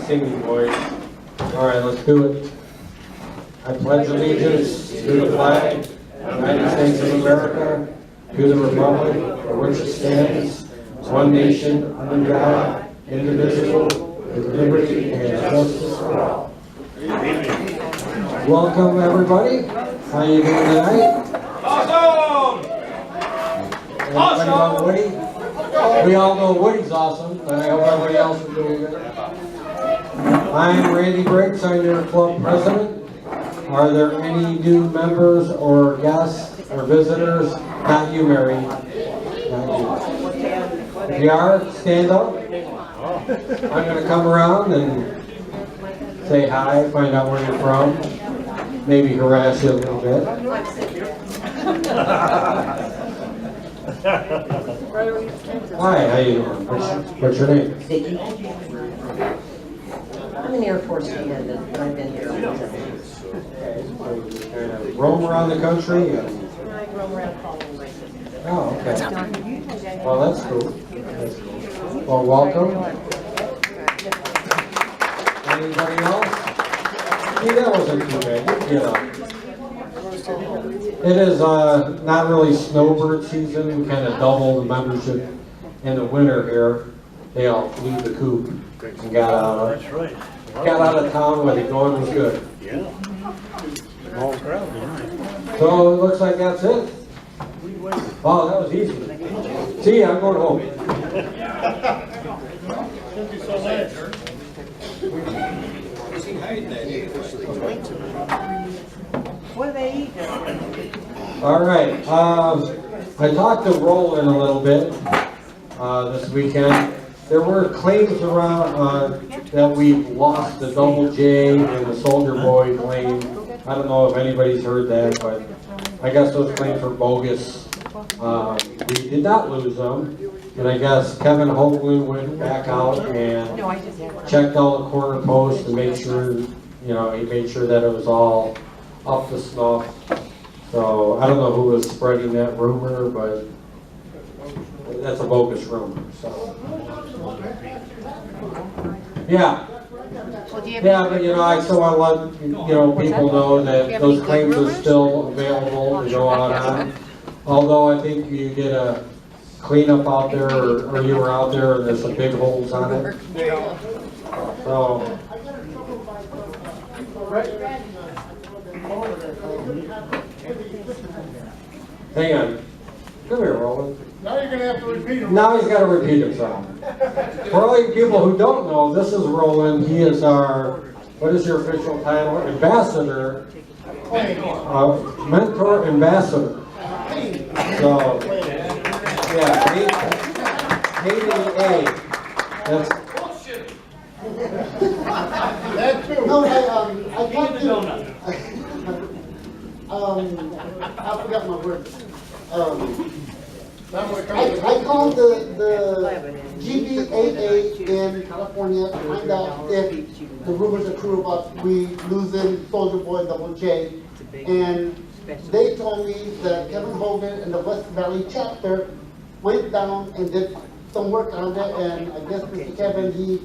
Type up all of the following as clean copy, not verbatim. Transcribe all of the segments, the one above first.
singing voice. All right, let's do it. I pledge allegiance to the flag of the United States of America, to the republic for which it stands, one nation, under God, indivisible, with liberty and justice for all. Welcome, everybody. How are you doing tonight? Awesome! Awesome! Woody? We all know Woody's awesome, but I hope everybody else is doing good. I'm Randy Briggs. I'm your club president. Are there any new members or guests or visitors? Not you, Mary. Not you. If you are, stand up. I'm going to come around and say hi, find out where you're from, maybe harass you a little bit. Hi, how you doing? What's your name? Vicky. I'm an Air Force attendant, but I've been here all the time. Kind of roam around the country? I roam around following my sister. Oh, okay. Well, that's cool. That's cool. Well, welcome. Anybody else? See, that wasn't too bad. You know. It is not really snowbird season. We kind of double the membership in the winter here. They all flew the coop and got out of town where the going was good. Yeah. So it looks like that's it. Wow, that was easy. See, I'm going home. What do they eat? All right. I talked to Roland a little bit this weekend. There were claims around that we've lost the Double J and the Soldier Boy claim. I don't know if anybody's heard that, but I guess those claims were bogus. We did not lose them, and I guess Kevin Hoagland went back out and checked all the corner posts to make sure, you know, he made sure that it was all up to snuff. So I don't know who was spreading that rumor, but that's a bogus rumor. So yeah. Yeah, but you know, I still want to let people know that those claims are still available to go out on. Although I think you did a cleanup out there, or you were out there, and there's some big holes on it. So. Hang on. Come here, Roland. Now you're going to have to repeat it. Now he's got to repeat himself. For all you people who don't know, this is Roland. He is our, what is your official title? Ambassador. Mentor Ambassador. So, yeah, KDA. That's That too. No, I talked to, I forgot my words. I called the GPAP in California to find out if the rumors are true about we losing Soldier Boy and Double J. And they told me that Kevin Hogan and the West Valley chapter went down and did some work on it, and I guess Mr. Kevin, he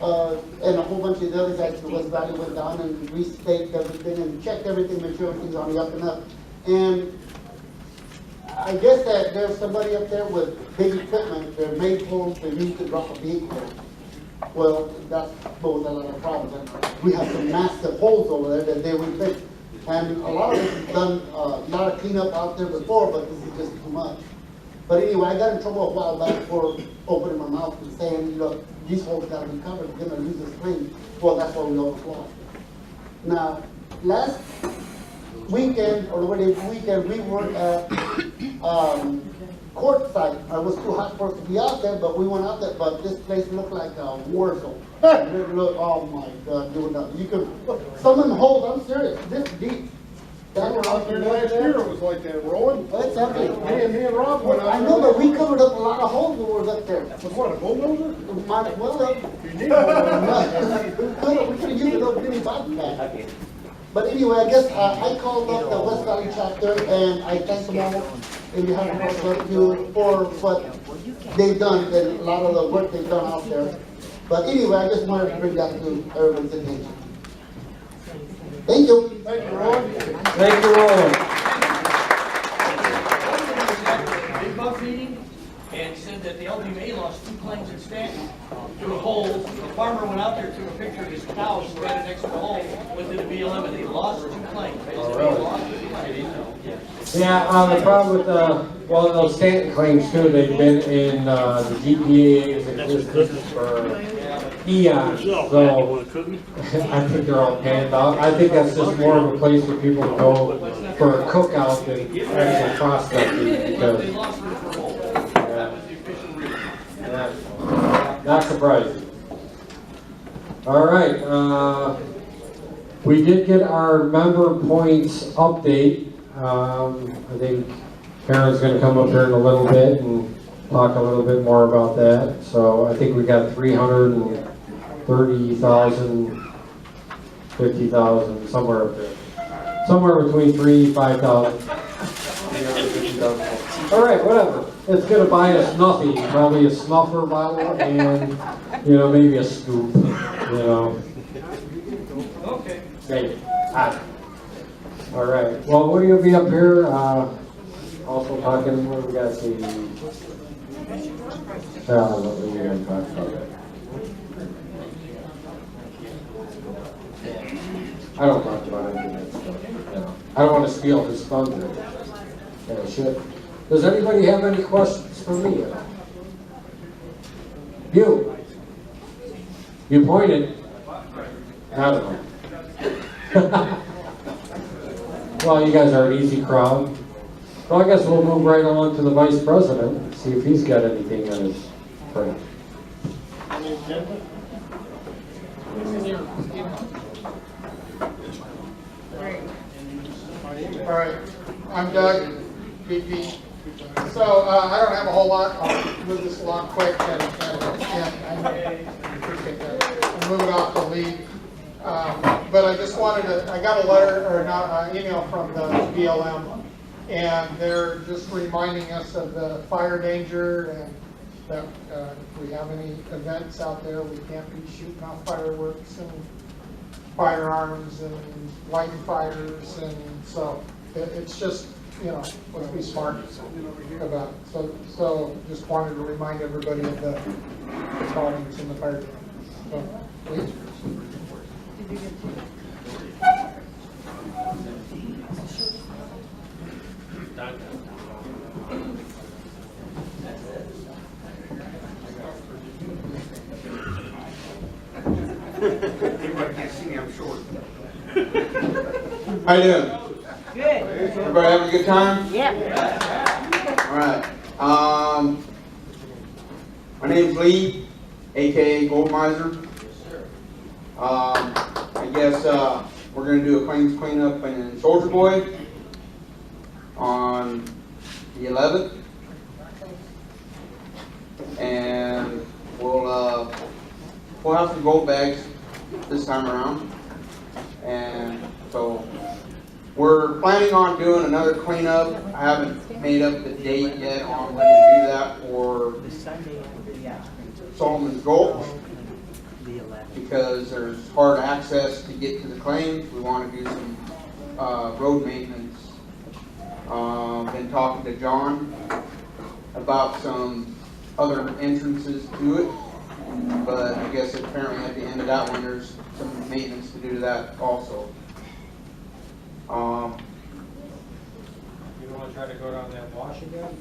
and a whole bunch of the other guys from the West Valley went down and restaked everything and checked everything, made sure everything's on the up and up. And I guess that there's somebody up there with big equipment, they're made holes, they're used to drop a vehicle. Well, that's posed a lot of problems. And we have some massive holes over there that they would fix. And a lot of this is done, a lot of cleanup out there before, but this is just too much. But anyway, I got in trouble a while back for opening my mouth and saying, look, these holes gotta be covered, we're gonna lose this claim. Well, that's why we overflow. Now, last weekend, or the weekend, we were at court site. It was too hot for us to be out there, but we went out there, but this place looked like a war zone. It looked, oh my God, you could, some of them holes, I'm serious, this deep. That was out there last year, it was like that, Roland. That's okay. Me and Rob went out there. I know, but we covered up a lot of holes when we were up there. With what, a bulldozer? Might as well have. You need one. We could have used those mini bobcats. But anyway, I guess I called up the West Valley chapter and I thank them all in behalf of us for what they've done, and a lot of the work they've done out there. But anyway, I just wanted to bring that to everyone's attention. Thank you. Thank you, Roy. Thank you, Roland. Big Buck meeting and said that the LBMA lost 2 claims in Stanton to a hole. The farmer went out there, took a picture of his cow, spread it next to the hole, went to the BLM, and they lost 2 claims. really? Lost 2 claims. Yeah, the problem with well, those Stanton claims too, they've been in the GPA's existence for eons, so I think they're all panned out. I think that's just more of a place for people to go for a cookout than actual prospecting, They because, lost it for a hole. That was the official reason. not surprising. All right, we did get our member points update. I think Karen's gonna come up here in a little bit and talk a little bit more about that. So I think we got 330,000, 50,000, somewhere up there. Somewhere between 5,000. All right, whatever. It's gonna buy us nothing, probably a snuffer bottle and, maybe a scoop, Okay. Maybe. All right, well, Woody will be up here, also talking, what we got to see? What we gonna talk about? I don't talk about anything. I don't want to steal his thunder. Yeah, I should. Does anybody have any questions for me at all? You pointed. I don't know. Well, you guys are an easy crowd. Well, I guess we'll move right on to the vice president, and see if he's got anything on his plate. All right, I'm Doug, VP. So I don't have a whole lot. I'll move this along quick and I appreciate that. I'm moving off the lead. But I just wanted to, I got a letter or not, email from the BLM, and they're just reminding us of the fire danger and that if we have any events out there, we can't be shooting off fireworks and firearms and lighting fires, and so it's just, let's be smart about it. So just wanted to remind everybody of the callings in the fire department. So, please. Everybody can't see me, I'm short. How you doing? Good. Everybody having a good time? Yeah. All right. My name's Lee, aka Gold Miser. I guess we're going to do a claims cleanup in Soldier Boy on the 11th. And we'll have some gold bags this time around. And so we're planning on doing another cleanup. I haven't made up the date yet on when to do that for Solomon's Gulch, because there's hard access to get to the claims. We want to do some road maintenance. Been talking to John about some other entrances to it, but I guess apparently at the end of that one there's some maintenance to do to that also. You want to try to go down that wash again?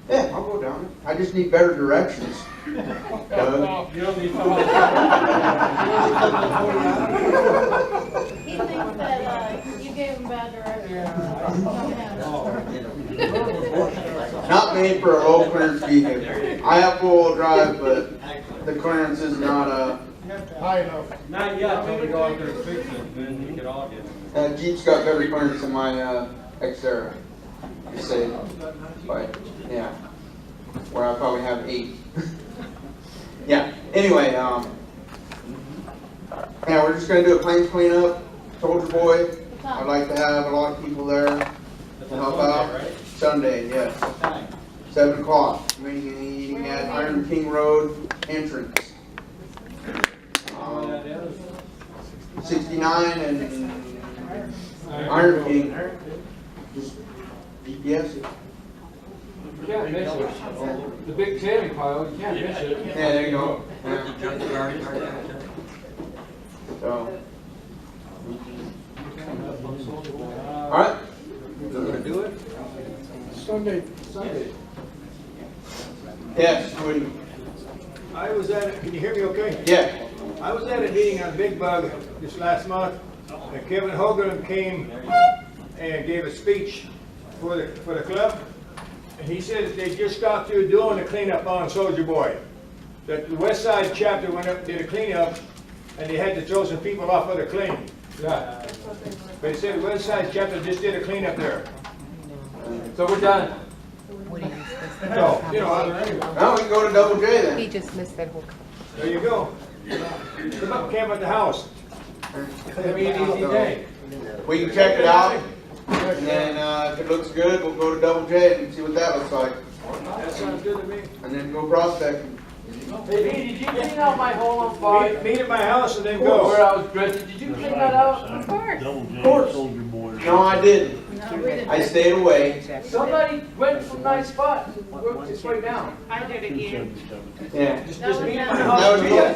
Yeah, I'll go down it. I just need better directions. Doug. You don't need He thinks that you gave him bad directions. Not made for a low clearance vehicle. I have four-wheel drive, but the clearance is not High enough. Not yet, until we go out there and fix it, then we can all get it. that Jeep's got better clearance than my Xterra. You say, but yeah, where I probably have 8. Yeah. Anyway, yeah, we're just gonna do a claims cleanup. Soldier Boy. I'd like to have a lot of people there to help out. Sunday, yes. 7 o'clock. Meeting and eating at Iron King Road entrance. 69 and Iron King. Just GPS it. You can't miss it. The big Tammy pile, you can't miss it. Yeah, there you go. Yeah. So. All right. Do it? Sunday. Yes, Woody. I was at, can you hear me okay? Yeah. I was at a meeting on Big Bug this last month, and Kevin Hogan came and gave a speech for the club, and he said that they just got through doing the cleanup on Soldier Boy. That the West Side chapter went up, did a cleanup, and they had to throw some people off of the claim. Yeah. But he said the West Side chapter just did a cleanup there. So we're done. So, you know, Now we can go to Double J He then. just missed that whole. there you go. Come up, camp at the house. It's gonna be an easy day. We can check it out, and then if it looks good, we'll go to Double J and see what that looks like, That sounds good to me. and then go prospecting. Hey, did you clean out my hole on fire? Meet at my house and then Where go. I was dressing, did you clean that out? Of course. Of course. No, I didn't. No, we didn't. I stayed away. Somebody went from nice spot and worked its way down. I did again. Yeah. Just meet at my That house. That would be it.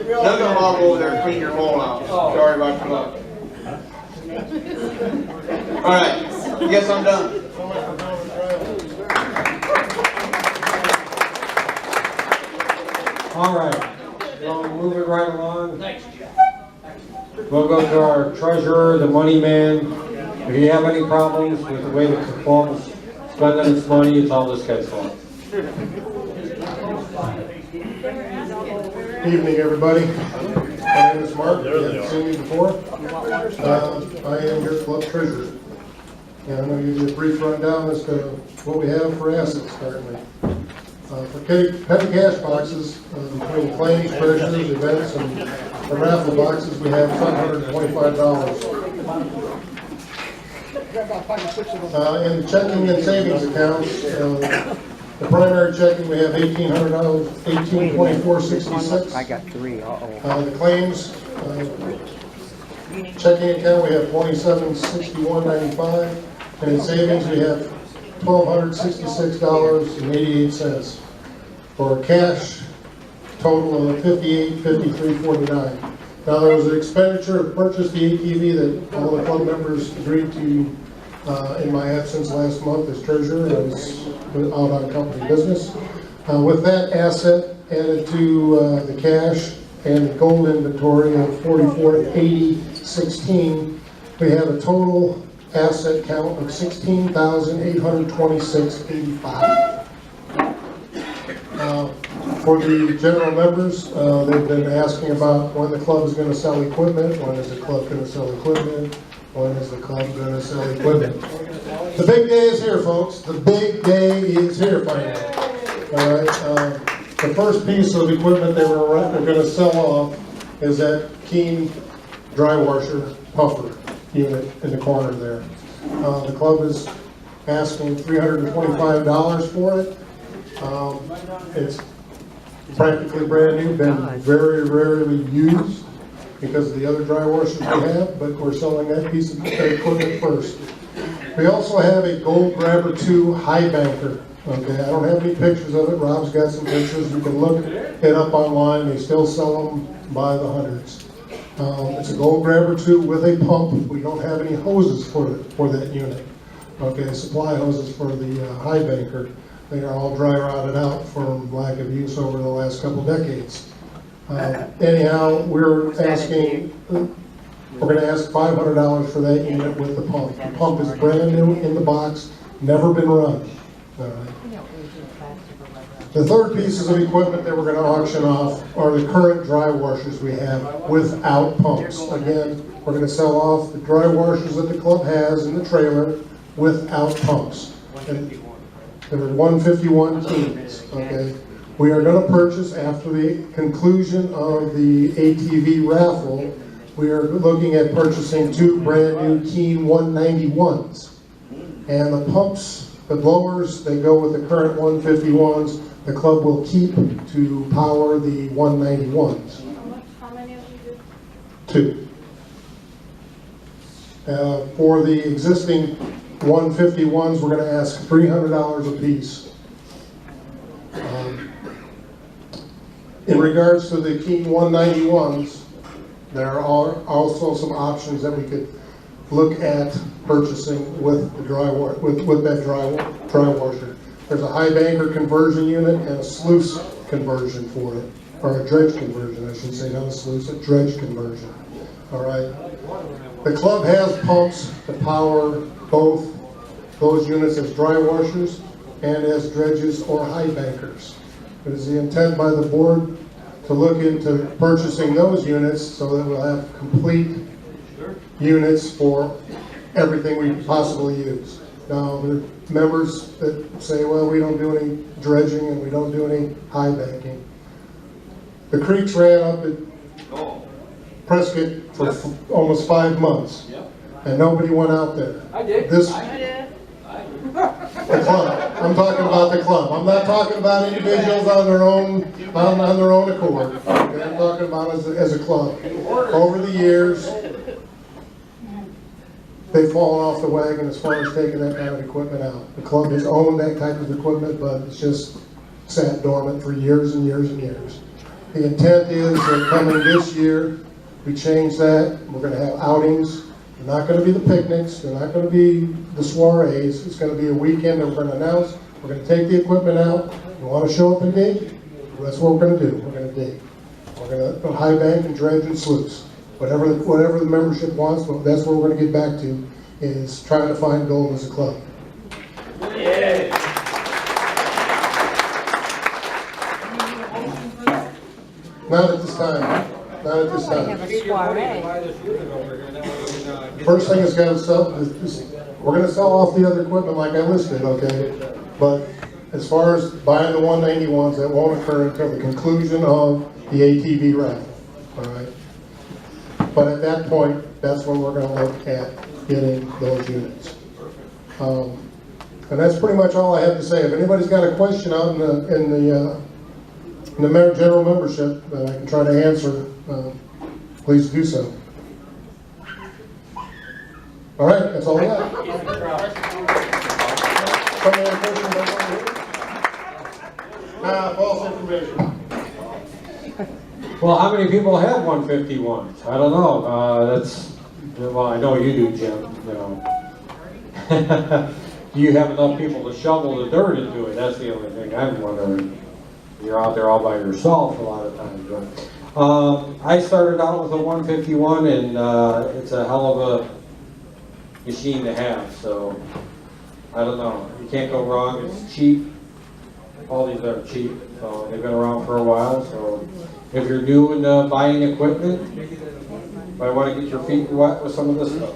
None of them all go over there and clean your hole out. Sorry about your luck. All right. Guess I'm done. All right, so moving right along. Thanks, Jeff. We'll go to our treasurer, the money man. If you have any problems with the way the club's spending its money, it's all this guy's fault. Evening, everybody. My name is Mark. You haven't seen me before. I am your club treasurer. And I'm going to give you a brief rundown as to what we have for assets currently. For petty cash boxes, between claims, treasures, events, and the raffle boxes, we have $525. In checking and savings accounts, the primary checking, we have $1,800, $1,824.66. I got three. The claims, checking account, we have $2761.95, and in savings, we have $1,266.88, for a cash total of $58,53.49. Now, there was an expenditure to purchase the ATV that all the club members agreed to in my absence last month as treasurer. I was out on company business. With that asset added to the cash and the gold inventory of $44,8016, we have a total asset count of $16,826.85. For the general members, they've been asking about when the club is going to sell equipment, when is the club going to sell equipment, when is the club going to sell equipment. The big day is here, folks. The big day is here finally. All right. The first piece of equipment they're going to sell off is that Keen dry washer puffer unit in the corner there. The club is asking $325 for it. It's practically brand new, been very rarely used because of the other dry washers we have, but we're selling that piece of equipment first. We also have a Gold Grabber 2 high banker. Okay, I don't have any pictures of it. Rob's got some pictures. You can look it up online. They still sell them by the hundreds. It's a Gold Grabber 2 with a pump. We don't have any hoses for that unit. Okay, supply hoses for the high banker. They are all dry rotted out from lack of use over the last couple decades. Anyhow, we're going to ask $500 for that unit with the pump. The pump is brand new in the box, never been run. All right. The third pieces of equipment that we're going to auction off are the current dry washers we have without pumps. Again, we're going to sell off the dry washers that the club has in the trailer without pumps. And there are 151 Keens, okay? We are going to purchase, after the conclusion of the ATV raffle, we are looking at purchasing 2 brand new Keen 191s. And the pumps, the blowers that go with the current 151s, the club will keep to power the 191s. How many of you 2. For the existing 151s, we're gonna ask $300 a piece. In regards to the Keen 191s, there are also some options that we could look at purchasing with the with that dry washer. There's a high banker conversion unit and a sluice conversion for it, or a dredge conversion, I should say, not a sluice, a dredge conversion. All right. The club has pumps to power both those units as dry washers and as dredges or high bankers. It is the intent by the board to look into purchasing those units so that we'll have complete units for everything we possibly use. Now, there are members that say, well, we don't do any dredging and we don't do any high banking. The creeks ran up at Prescott for almost 5 months, and nobody went out there. I did. The I club. I'm talking about the club. I'm not talking about individuals on their own accord. Okay? I'm talking about as a club. Over the years, they've fallen off the wagon as far as taking that kind of equipment out. The club has owned that type of equipment, but it's just sat dormant for years and years and years. The intent is that coming this year, we change that. We're going to have outings. They're not going to be the picnics. They're not going to be the soirees. It's going to be a weekend that we're going to announce. We're going to take the equipment out. You want to show up and dig? That's what we're going to do. We're going to dig. We're going to high bank and dredge and sluice. Whatever the membership wants, but that's what we're going to get back to, is trying to find gold as a club. Yeah. Not at this time. Not at this time. Have a soiree. First thing is going to sell. We're going to sell off the other equipment like I listed, okay? But as far as buying the 191s, that won't occur until the conclusion of the ATV raffle. All right. But at that point, that's when we're going to look at getting those units. And that's pretty much all I have to say. If anybody's got a question out in the general membership that I can try to answer, please do so. All right, that's all I got. Somebody have a question about false information. Well, how many people have 151s? I don't know. Well, I know you do, Jim, you know. Do you have enough people to shovel the dirt into it? That's the only thing I'm wondering. You're out there all by yourself a lot of times. But, I started out with a 151, and it's a hell of a machine to have, so I don't know. You can't go wrong. It's cheap. All these are cheap, so they've been around for a while, so if you're new in buying equipment, you might want to get your feet wet with some of this stuff.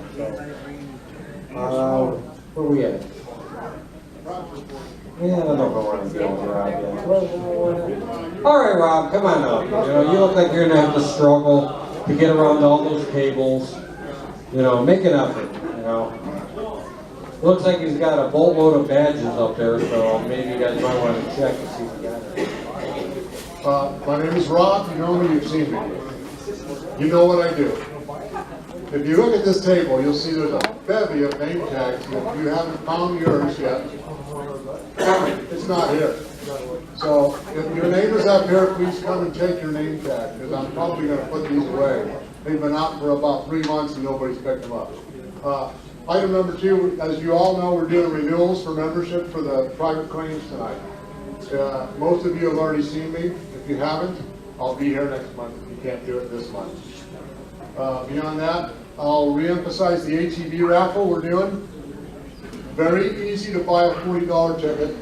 So, where are we at? Yeah, I don't know where I'm going, Rob, yet. All right, Rob, come on up. You know, you look like you're going to have to struggle to get around all those tables. You know, make an effort, you know. Looks like he's got a boatload of badges up there, so maybe you guys might want to check and see if he got it. My name is Rob. You know me, you've seen me. You know what I do. If you look at this table, you'll see there's a bevy of name tags. If you haven't found yours yet, it's not here. So if your name is up here, please come and take your name tag, because I'm probably going to put these away. They've been out for about 3 months and nobody's picked them up. Item number 2, as you all know, we're doing renewals for membership for the private claims tonight. Most of you have already seen me. If you haven't, I'll be here next month if you can't do it this month. Beyond that, I'll reemphasize the ATV raffle we're doing. Very easy to buy a $40 ticket,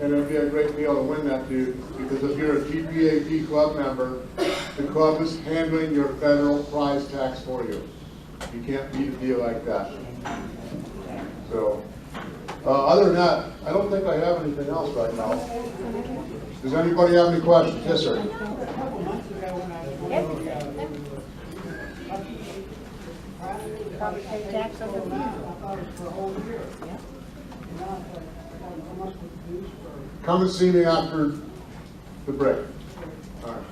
and it'd be a great deal to win that, dude, because if you're a GPAP club member, the club is handling your federal prize tax for you. You can't beat a deal like that. So, other than that, I don't think I have anything else right now. Does anybody have any questions? Yes, sir. Probably pay tax on the Come and see me after the break. All right.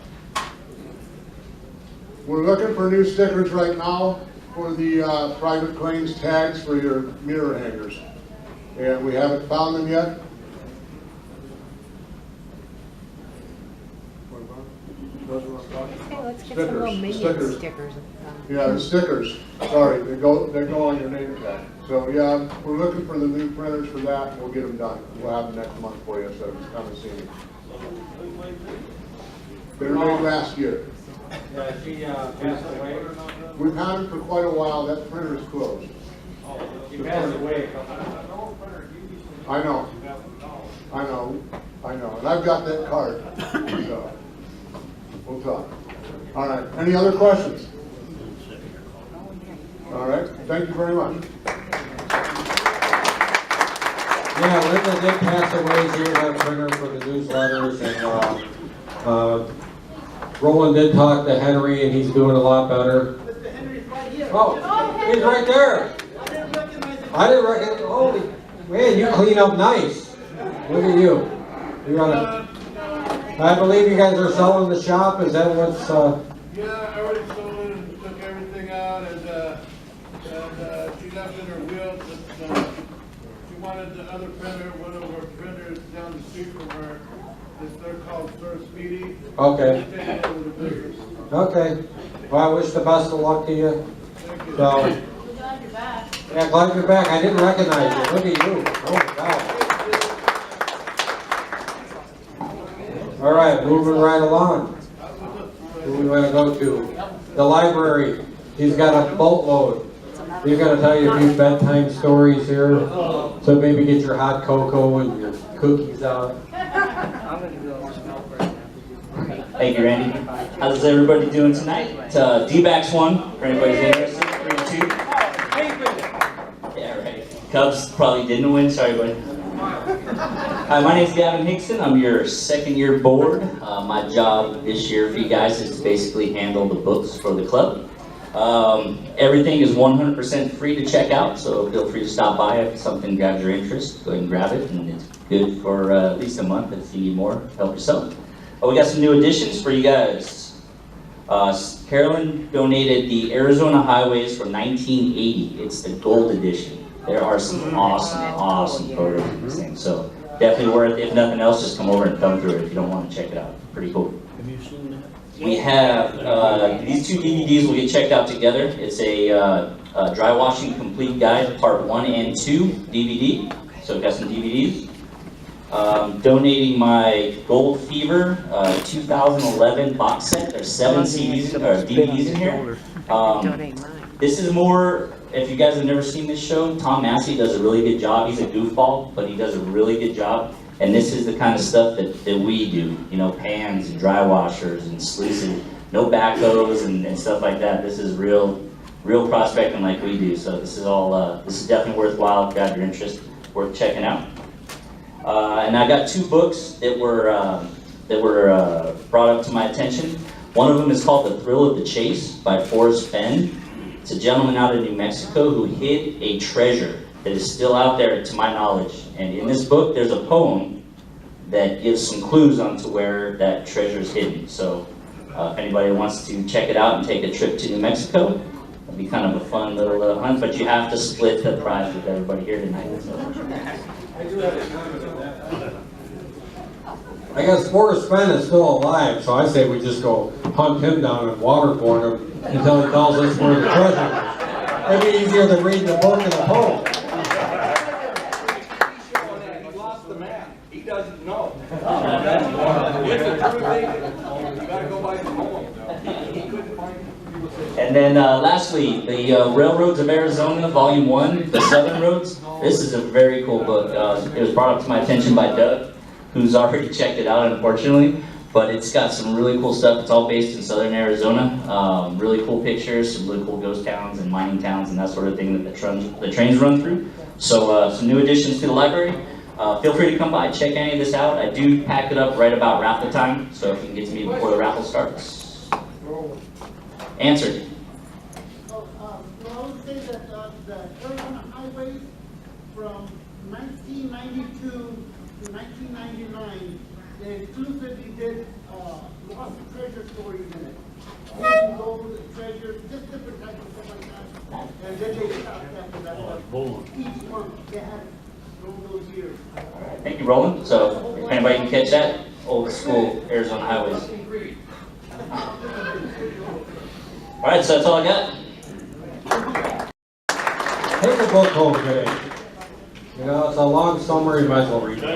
We're looking for new stickers right now. for the private claims tags for your mirror hangers. And we haven't found them yet. Okay, let's get some little minion stickers. Yeah, the stickers, sorry, they go on your name tag. So yeah, we're looking for the new printers for that, we'll get them done. We'll have them next month for you, so just come and see me. They were made last year. Yeah, she passed away. We've had them for quite a while, that printer is closed. She passed away. I know, and I've got that card, so we'll talk. All right, any other questions? All right, thank you very much. Yeah, Linda did pass away. She was our printer for the newsletters, and Roland did talk to Henry, and he's doing a lot better. Oh, he's right there. I didn't recognize. Holy man, you clean up nice. Look at you. You're on a. I believe you guys are selling the shop. Is that what's? Yeah, I already sold it and took everything out, and she left in her will that she wanted the other printer, one of her printers down the street from her. They're called Sir Speedy. Okay. She's taking over the business. Okay. Well, I wish the best of luck to you. Thank you. So. Yeah, glad you're back. I didn't recognize you. Look at you. Oh my God. All right, moving right along. Who we want to go to? The library. He's got a boatload. He's going to tell you a few bedtime stories here. So maybe get your hot cocoa and your cookies out. Thank you, Randy. How's everybody doing tonight? D-backs won, for anybody's interested. 3-2. Yeah, right. Cubs probably didn't win. Sorry, buddy. Hi, my name's Gavin Hickson. I'm your second-year board. My job this year for you guys is to basically handle the books for the club. Everything is 100% free to check out, so feel free to stop by if something grabs your interest. Go ahead and grab it, and it's good for at least a month. If you need more, help yourself. We got some new additions for you guys. Carolyn donated the Arizona Highways from 1980. It's the gold edition. There are some awesome photos of these things. So definitely worth it. If nothing else, just come over and thumb through it if you don't want to check it out. Pretty cool. Have you seen that? We have these two DVDs will get checked out together. It's a dry washing complete guide, part 1 and 2 DVD. So we've got some DVDs. Donating my Gold Fever 2011 box set. There's 7 CDs or DVDs in here. Donate mine. This is more, if you guys have never seen this show, Tom Massey does a really good job. He's a goofball, but he does a really good job. And this is the kind of stuff that we do. You know, pans and dry washers and sluicing. No backhoes and stuff like that. This is real prospecting like we do. So this is all, this is definitely worthwhile. If you got your interest, worth checking out. And I got 2 books that were brought up to my attention. One of them is called The Thrill of the Chase by Forrest Fenn. It's a gentleman out of New Mexico who hid a treasure that is still out there to my knowledge. And in this book, there's a poem that gives some clues onto where that treasure is hidden. So if anybody wants to check it out and take a trip to New Mexico, it'll be kind of a fun little hunt, but you have to split the prize with everybody here tonight. So. I do have a comment on that. I guess Forrest Fenn is still alive, so I say we just go hunt him down and waterboard him until he tells us where the treasure is. It'd be easier than reading the book and the poem. He lost the map. He doesn't know. It's a true thing. You gotta go by the poem. He couldn't find it. And then lastly, the Railroads of Arizona, Volume 1, The Southern Roads. This is a very cool book. It was brought up to my attention by Doug, who's already checked it out, unfortunately. But it's got some really cool stuff. It's all based in southern Arizona. Really cool pictures, some really cool ghost towns and mining towns and that sort of thing that the trains run through. So some new additions to the library. Feel free to come by, check any of this out. I do pack it up right about raffle time, so if you can get to me before the raffle starts. Answered. So, I would say that the Arizona highways from 1992 to 1999, they exclusively did lost treasure stories in it. Hidden gold, treasure, just different types of stuff like that. Thank you, Roland. So if anybody can catch that, old school Arizona highways. All right, so that's all I got. Take a book home today. You know, it's a long summer, you might as well read it. They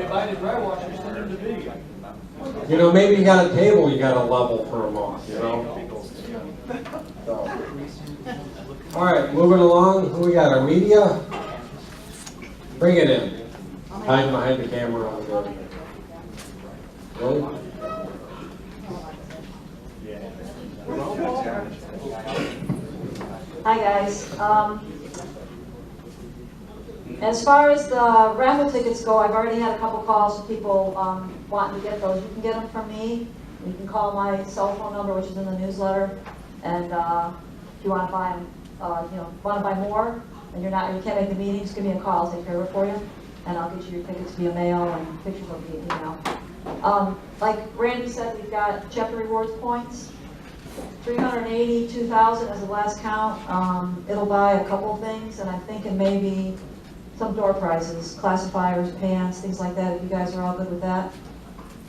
buy the dry washer, send them the video. You know, maybe you got a table you got to level for a month, you know? So. All right, moving along. Who we got? Our media? Bring it in. Hide behind the camera over there. Really? Hi guys. As far as the raffle tickets go, I've already had a couple calls from people wanting to get those. You can get them from me. You can call my cell phone number, which is in the newsletter. And if you want to buy them, want to buy more, and you can't make the meeting, just give me a call. I'll take care of it for you, and I'll get you your tickets via mail and pictures of via email. Like Randy said, we've got chapter rewards points. 382,000 as the last count. It'll buy a couple of things, and I'm thinking maybe some door prizes, classifiers, pants, things like that. If you guys are all good with that,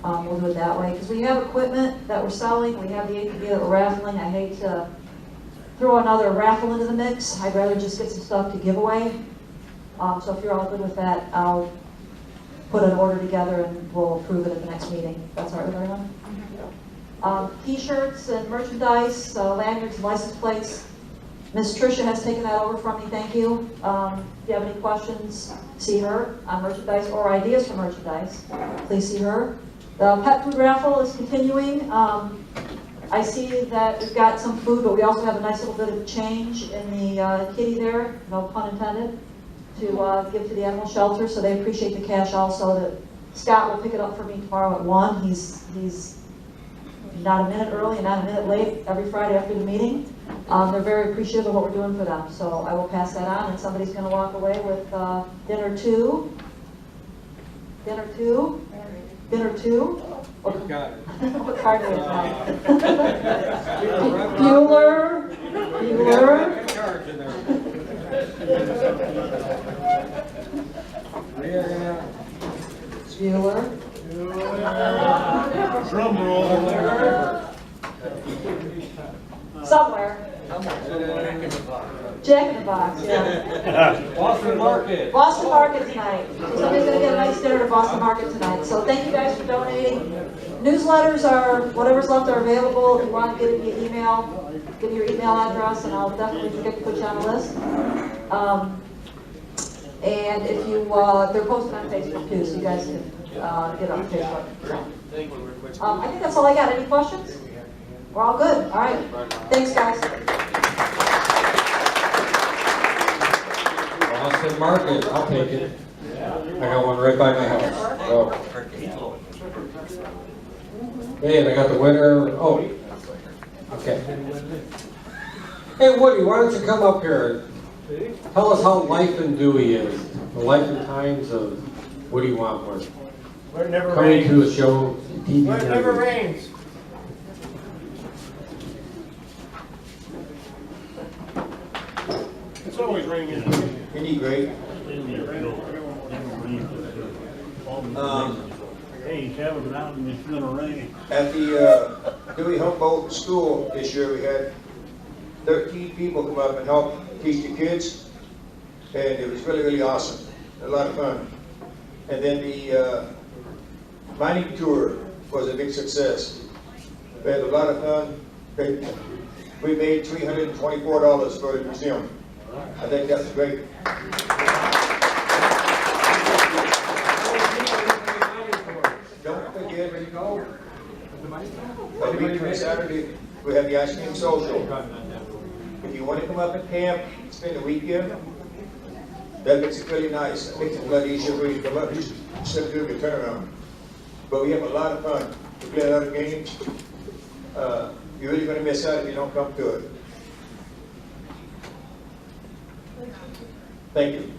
we'll do it that way. Because we have equipment that we're selling, we have the ATV that we're raffling. I hate to throw another raffle into the mix. I'd rather just get some stuff to give away. So if you're all good with that, I'll put an order together and we'll approve it at the next meeting. That's all right with everyone? T-shirts and merchandise, lanyards and license plates. Miss Tricia has taken that over from me, thank you. If you have any questions, see her on merchandise or ideas for merchandise, please see her. The pet food raffle is continuing. I see that we've got some food, but we also have a nice little bit of change in the kitty there, no pun intended, to give to the animal shelter, so they appreciate the cash also. That Scott will pick it up for me tomorrow at 1. He's not a minute early and not a minute late every Friday after the meeting. They're very appreciative of what we're doing for them, so I will pass that on, and somebody's going to walk away with dinner two. What card is that? Bueller. Drum roll. Somewhere. Jack in the Box, yeah. Boston Market. Boston Market tonight. So somebody's going to get a nice dinner at Boston Market tonight. So thank you guys for donating. Newsletters are, whatever's left are available. If you want to get it via email, give me your email address and I'll definitely forget to put you on the list. And if you, they're posted on Facebook too, so you guys can get on Facebook. I think that's all I got. Any questions? We're all good. All right. Thanks, guys. Boston Market, I'll take it. I got one right by my house. So. Hey, and I got the winner. Oh, okay. Hey, Woody, why don't you come up here? Tell us how life in Dewey is. The life and times of Woody Wampler. Where it never Coming rains. to a show, TV. Where it never rains. It's always raining. Any great. Hey, have it out and it's gonna rain. At the Dewey Humboldt School this year, we had 13 people come up and help teach the kids, and it was really, really awesome. A lot of fun. And then the mining tour was a big success. We had a lot of fun. We made $324 for the museum. I think that's great. Don't forget, a week from Saturday, we have the ice cream social. If you want to come up and camp, spend the weekend, that makes it really nice. It makes it a lot easier for you to come up, just instead of doing a turnaround. But we have a lot of fun. We play a lot of games. You're really going to miss out if you don't come to it. Thank you.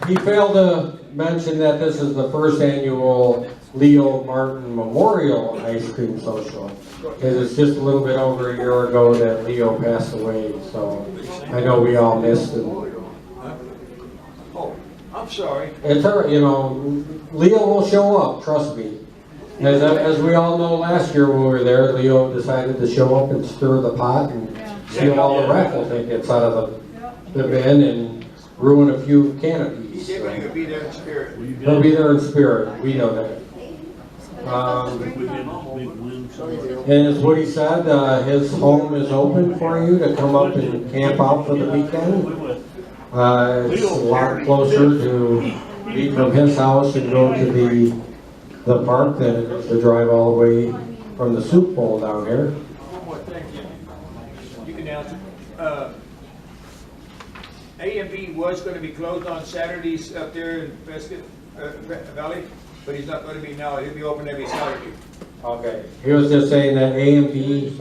he failed to mention that this is the first annual Leo Martin Memorial Ice Cream Social. It's just a little bit over a year ago that Leo passed away, so I know we all missed him. Oh, I'm sorry. It's her, you know, Leo will show up, trust me. As we all know, last year when we were there, Leo decided to show up and stir the pot and steal all the raffle tickets out of the bin and ruin a few canopies. He's definitely gonna be there in spirit. He'll be there in spirit, we know that. And as Woody said, his home is open for you to come up and camp out for the weekend. It's a lot closer to be from his house and go to the park than it is to drive all the way from the soup bowl down here. One more thing, you can answer. A and B was gonna be closed on Saturdays up there in Prescott Valley, but he's not gonna be now. He'll be open every Saturday. Okay, he was just saying that A and B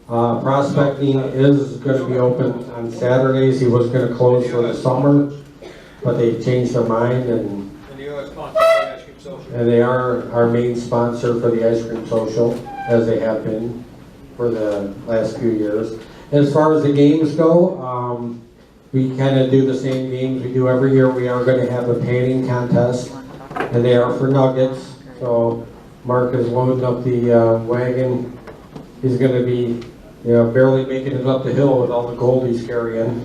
prospecting is going to be open on Saturdays. He was going to close for the summer, but they changed their mind, and they are sponsored by Ice Cream Social. and they are our main sponsor for the Ice Cream Social, as they have been for the last few years. As far as the games go, we kind of do the same games we do every year. We are going to have a panning contest, and they are for nuggets. So Mark is loading up the wagon. He's going to be, you know, barely making it up the hill with all the gold he's carrying.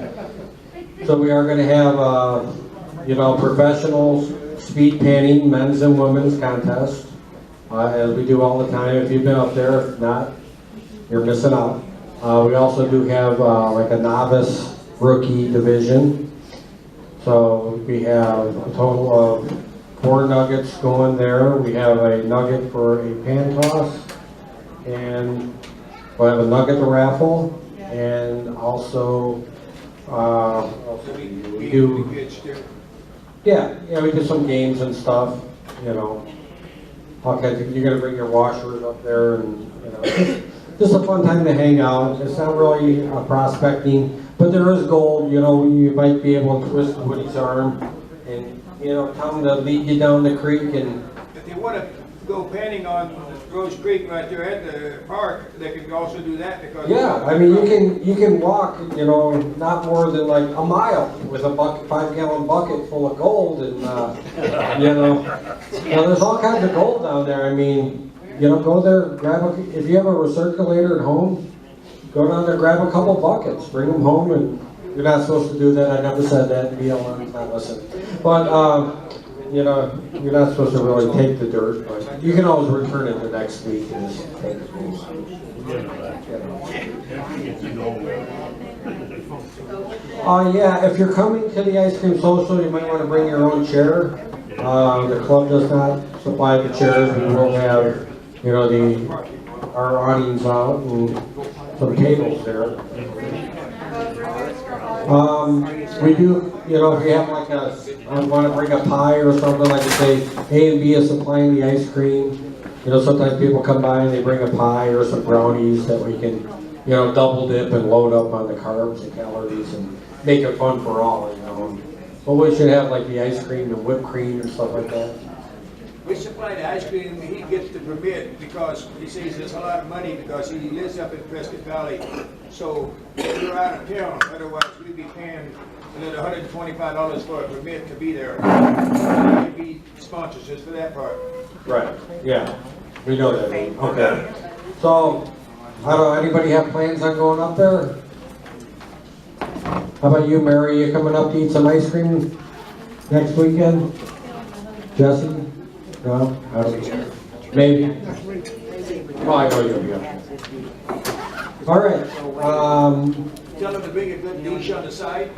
So we are going to have, you know, professionals, speed panning, men's and women's contest, as we do all the time. If you've been up there, if not, you're missing out. We also do have like a novice rookie division. So we have a total of 4 nuggets going there. We have a nugget for a pan toss, and we'll have a nugget to raffle, and also we do, yeah, we do some games and stuff, you know. All kinds of, you're gonna bring your washers up there, and you know, just a fun time to hang out. It's not really prospecting, but there is gold. You know, you might be able to twist Woody's arm and, you know, tell him to lead you down the creek. And if they want to go panning on Rose Creek right there at the park, they can also do that because yeah, I mean you can walk, you know, not more than like a mile with a 5-gallon bucket full of gold, and you know, there's all kinds of gold down there. I mean, you know, go there, grab if you have a recirculator at home, go down there, grab a couple buckets, bring them home, and you're not supposed to do that. I never said that. BLM's not listening. But, you know, you're not supposed to really take the dirt, but you can always return it the next week and just take it. Yeah, if you're coming to the Ice Cream Social, you might want to bring your own chair. The club does not supply the chairs. We will have, you know, our awnings out and some tables there. We do, you know, if you have like I want to bring a pie or something, like I say, A and B is supplying the ice cream. You know, sometimes people come by and they bring a pie or some brownies that we can, you know, double dip and load up on the carbs and calories and make it fun for all, you know. But we should have like the ice cream and whipped cream and stuff like that. we supply the ice cream. He gets the permit because he says there's a lot of money because he lives up in Prescott Valley. So we're out of town. Otherwise, we'd be paying another $125 for a permit to be there. Maybe sponsorships for that part. Right, yeah, we know that. Okay. So, I don't know, anybody have plans on going up there? How about you, Mary? You coming up to eat some ice cream next weekend? Jesse? No? I don't know. Maybe? Well, I know you'll be up. All right. Tell them to bring a good dish on the side.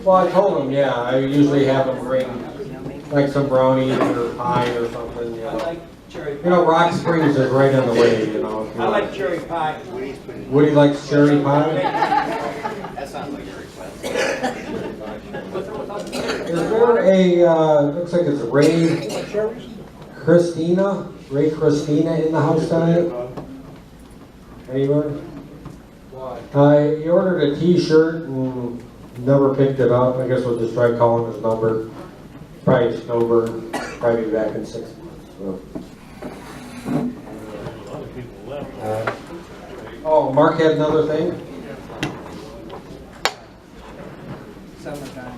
Well, I told them, yeah. I usually have them bring like some brownies or pie or something, you know. I like cherry pie. You know, Rock Springs is right on the way, you know. I like cherry pie. Woody likes cherry pie? That sounds like a request. Is there a, looks like it's Ray Christina in the house tonight? Anybody? He ordered a t-shirt and never picked it up. I guess we'll just try calling his number. probably snowbird, probably be back in 6 months. So. Oh, Mark had another thing?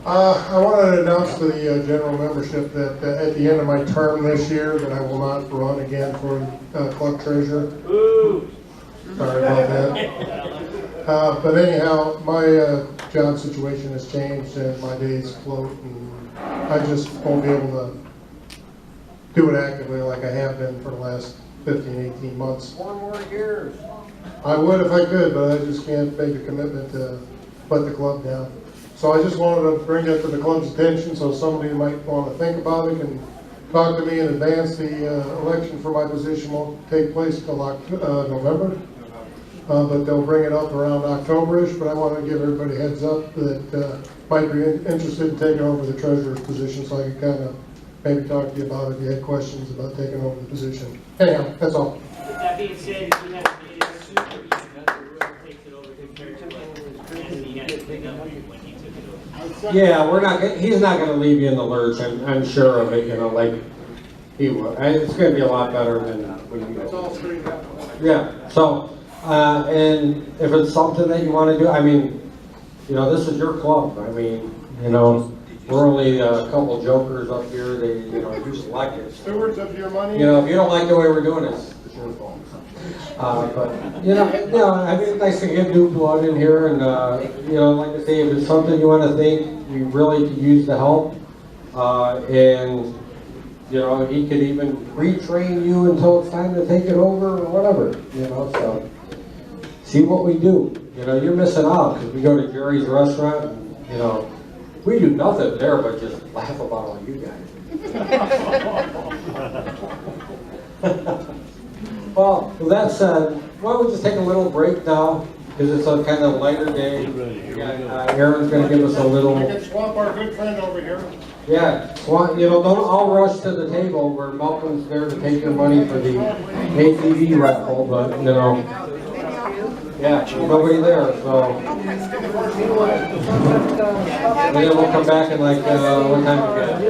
I wanted to announce to the general membership that at the end of my term this year, that I will not run again for club treasurer. Sorry about that. But anyhow, my job situation has changed and my days float, and I just won't be able to do it actively like I have been for the last 15, 18 months. 4 more years. I would if I could, but I just can't make a commitment to let the club down. So I just wanted to bring that to the club's attention, so somebody might want to think about it and talk to me in advance. The election for my position won't take place till November, but they'll bring it up around October-ish. But I want to give everybody a heads up that might be interested in taking over the treasurer's position, so I could kind of maybe talk to you about it if you had questions about taking over the position. Anyhow, that's all. With that being said, if you have a meeting soon, whoever takes it over compared to what he had to pick up when he took it over. Yeah, he's not gonna leave you in the lurch, I'm sure of it, you know, like he would. It's gonna be a lot better than when you. It's all straightened out. Yeah, so, and if it's something that you wanna do, I mean, you know, this is your club, I mean, you know, we're only a couple jokers up here, you select it. Stewards of your money. You know, if you don't like the way we're doing it, it's your fault. But, I mean, it's nice to get new blood in here, and, like I say, if it's something you want to think, we really could use the help, and, he could even retrain you until it's time to take it over, or whatever, so, see what we do. You're missing out, because we go to Jerry's restaurant, and, we do nothing there but just laugh about all you guys. Well, with that said, why don't we just take a little break now, because it's a kind of lighter day. Aaron's going to give us a little. We can swamp our good friend over here. Yeah, don't all rush to the table where Malcolm's there to take your money for the ATV raffle, but yeah, nobody there, so. And then we'll come back in like, what time we get?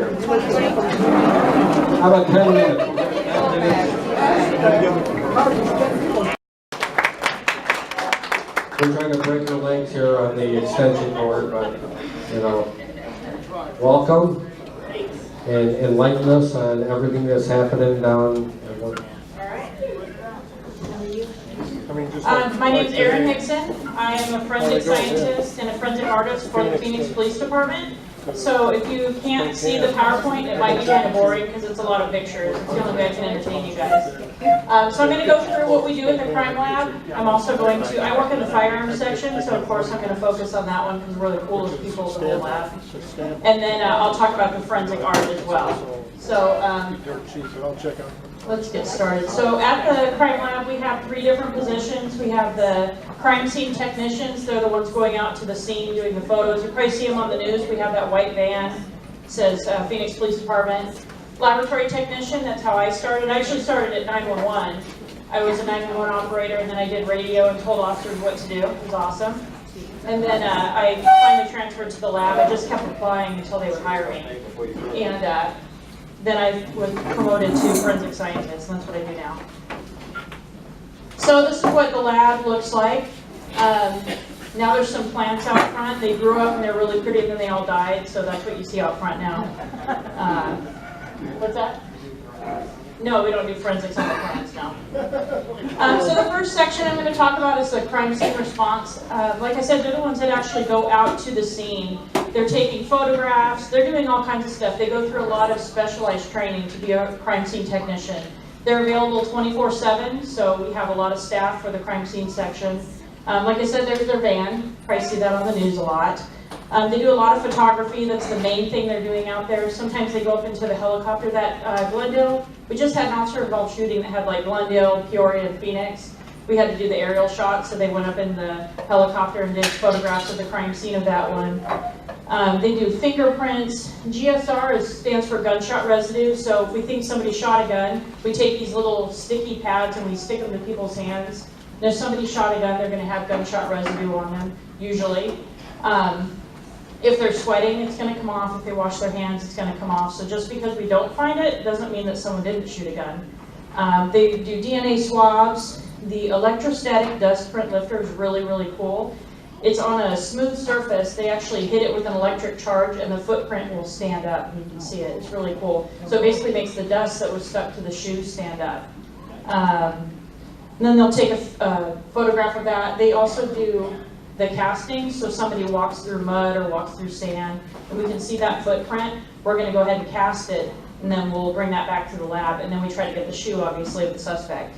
How about 10 minutes? We're trying to break your legs here on the extension cord, but, welcome and enlighten us on everything that's happening down. My name is Erin Hickson. I am a forensic scientist and a forensic artist for the Phoenix Police Department. So if you can't see the PowerPoint, it might be kind of boring because it's a lot of pictures. It's the only way I can entertain you guys. So I'm going to go through what we do in the crime lab. I'm also going to, I work in the firearms section, so of course I'm going to focus on that one because we're the coolest people in the whole lab. And then I'll talk about the forensic art as well. So let's get started. So at the crime lab, we have 3 different positions. We have the crime scene technicians. They're the ones going out to the scene doing the photos. You probably see them on the news. We have that white van. It says Phoenix Police Department. Laboratory technician, that's how I started. I actually started at 911. I was a 911 operator, and then I did radio and told officers what to do. It was awesome. And then I finally transferred to the lab. I just kept applying until they would hire me. And then I was promoted to forensic scientist, and that's what I do now. So this is what the lab looks like. Now there's some plants out front. They grew up and they're really pretty, and then they all died, so that's what you see out front now. What's that? No, we don't do forensics on the plants now. So the first section I'm going to talk about is the crime scene response. Like I said, they're the ones that actually go out to the scene. They're taking photographs. They're doing all kinds of stuff. They go through a lot of specialized training to be a crime scene technician. They're available 24/7, so we have a lot of staff for the crime scene section. Like I said, there's their van. Probably see that on the news a lot. They do a lot of photography. That's the main thing they're doing out there. Sometimes they go up into the helicopter. That Glendale, we just had an officer-involved shooting that had like Glendale, Peoria, and Phoenix. We had to do the aerial shots, so they went up in the helicopter and did photographs of the crime scene of that one. They do fingerprints. GSR stands for gunshot residue. So if we think somebody shot a gun, we take these little sticky pads and we stick them to people's hands. And if somebody shot a gun, they're going to have gunshot residue on them, usually. If they're sweating, it's going to come off. If they wash their hands, it's going to come off. So just because we don't find it doesn't mean that someone didn't shoot a gun. They do DNA swabs. The electrostatic dust print lifter is really, really cool. It's on a smooth surface. They actually hit it with an electric charge and the footprint will stand up. You can see it. It's really cool. So it basically makes the dust that was stuck to the shoe stand up. And then they'll take a photograph of that. They also do the casting, so somebody walks through mud or walks through sand, and we can see that footprint. We're going to go ahead and cast it, and then we'll bring that back to the lab, and then we try to get the shoe, obviously, of the suspect.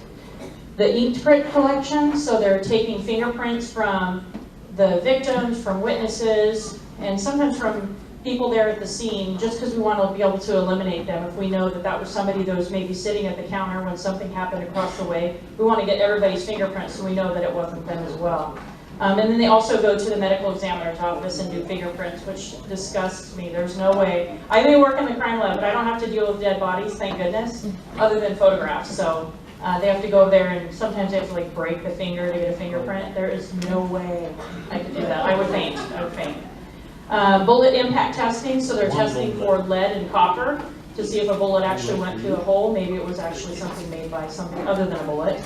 The inked print collection, so they're taking fingerprints from the victims, from witnesses, and sometimes from people there at the scene, just because we want to be able to eliminate them. If we know that that was somebody that was maybe sitting at the counter when something happened across the way, we want to get everybody's fingerprints so we know that it wasn't them as well. And then they also go to the medical examiner's office and do fingerprints, which disgusts me. There's no way. I may work in the crime lab, but I don't have to deal with dead bodies, thank goodness, other than photographs. So they have to go there, and sometimes they have to like break the finger to get a fingerprint. There is no way I could do that. I would faint. I would faint. Bullet impact testing, so they're testing for lead and copper to see if a bullet actually went through a hole. Maybe it was actually something made by something other than a bullet.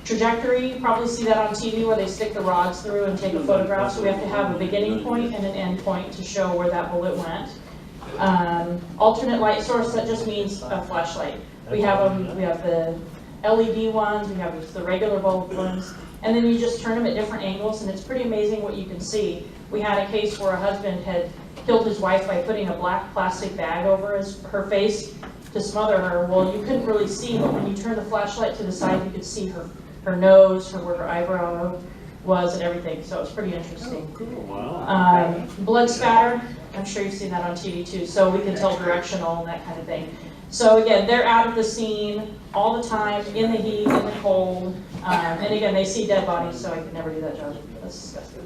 Trajectory, you probably see that on TV where they stick the rods through and take a photograph. So we have to have a beginning point and an end point to show where that bullet went. Alternate light source, that just means a flashlight. We have them, we have the LED ones, we have the regular bulb ones, and then you just turn them at different angles, and it's pretty amazing what you can see. We had a case where a husband had killed his wife by putting a black plastic bag over her face to smother her. Well, you couldn't really see, but when you turn the flashlight to the side, you could see her nose, where her eyebrow was, and everything. So it was pretty interesting. Oh, cool. Wow. Blood spatter, I'm sure you've seen that on TV too. So we can tell directional and that kind of thing. So again, they're out of the scene all the time, in the heat, in the cold. And again, they see dead bodies, so I could never do that job. That's disgusting.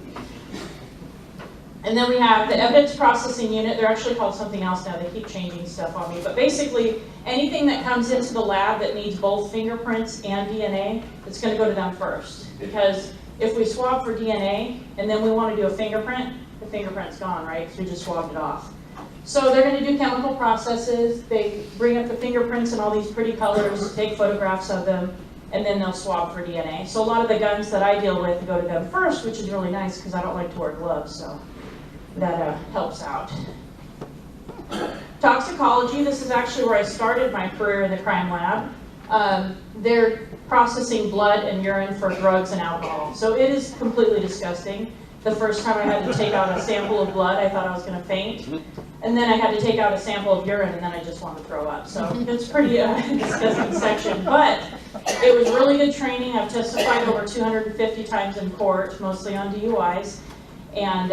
And then we have the evidence processing unit. They're actually called something else now. They keep changing stuff on me. But basically, anything that comes into the lab that needs both fingerprints and DNA, it's going to go to them first. Because if we swab for DNA and then we want to do a fingerprint, the fingerprint's gone, right? Because we just swabbed it off. So they're going to do chemical processes. They bring up the fingerprints in all these pretty colors, take photographs of them, and then they'll swab for DNA. So a lot of the guns that I deal with go to them first, which is really nice because I don't like to wear gloves. So that helps out. Toxicology, this is actually where I started my career in the crime lab. They're processing blood and urine for drugs and alcohol. So it is completely disgusting. The first time I had to take out a sample of blood, I thought I was going to faint. And then I had to take out a sample of urine, and then I just wanted to throw up. So it's pretty disgusting section. But it was really good training. I've testified over 250 times in court, mostly on DUIs. And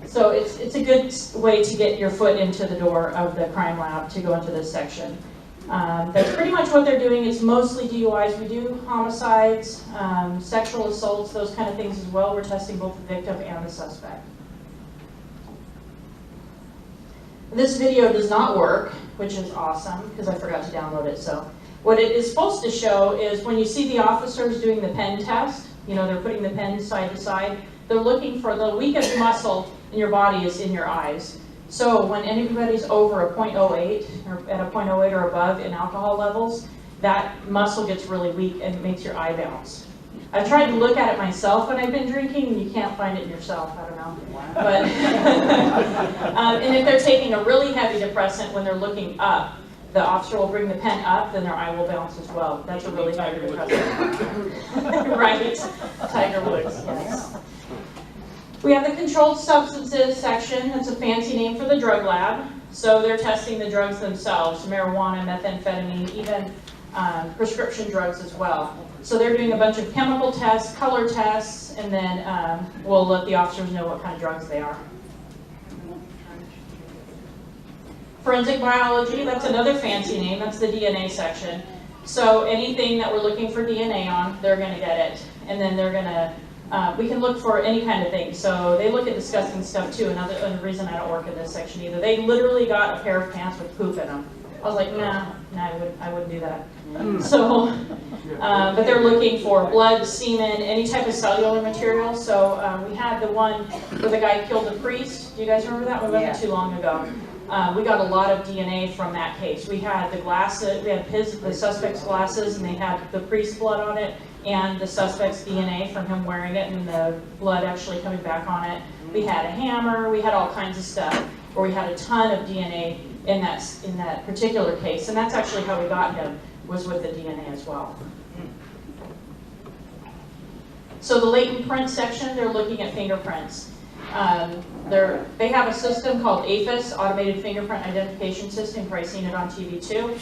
so it's a good way to get your foot into the door of the crime lab to go into this section. That's pretty much what they're doing. It's mostly DUIs. We do homicides, sexual assaults, those kind of things as well. We're testing both the victim and the suspect. This video does not work, which is awesome because I forgot to download it. So what it is supposed to show is when you see the officers doing the pen test, you know, they're putting the pen side to side, they're looking for the weakest muscle in your body is in your eyes. So when anybody's over a 0.08 or at a 0.08 or above in alcohol levels, that muscle gets really weak and makes your eye bounce. I've tried to look at it myself when I've been drinking, and you can't find it in yourself, I don't know. But and if they're taking a really heavy depressant when they're looking up, the officer will bring the pen up, then their eye will bounce as well. That's a really heavy depressant. Right, Tiger Woods, yes. We have the controlled substances section. That's a fancy name for the drug lab. So they're testing the drugs themselves, marijuana, methamphetamine, even prescription drugs as well. So they're doing a bunch of chemical tests, color tests, and then we'll let the officers know what kind of drugs they are. Forensic biology, that's another fancy name. That's the DNA section. So anything that we're looking for DNA on, they're going to get it. And then they're going to we can look for any kind of thing. So they look at disgusting stuff too. Another reason I don't work in this section either. They literally got a pair of pants with poop in them. I was like, nah, I wouldn't do that. So, but they're looking for blood, semen, any type of cellular material. So we had the one where the guy killed the priest. Do you guys remember that one? It wasn't too long ago. We got a lot of DNA from that case. We had the glasses, we had the suspect's glasses, and they had the priest's blood on it, and the suspect's DNA from him wearing it, and the blood actually coming back on it. We had a hammer. We had all kinds of stuff where we had a ton of DNA in that particular case, and that's actually how we got him, was with the DNA as well. So the latent print section, they're looking at fingerprints. They have a system called AFIS, Automated Fingerprint Identification System. You've probably seen it on TV too.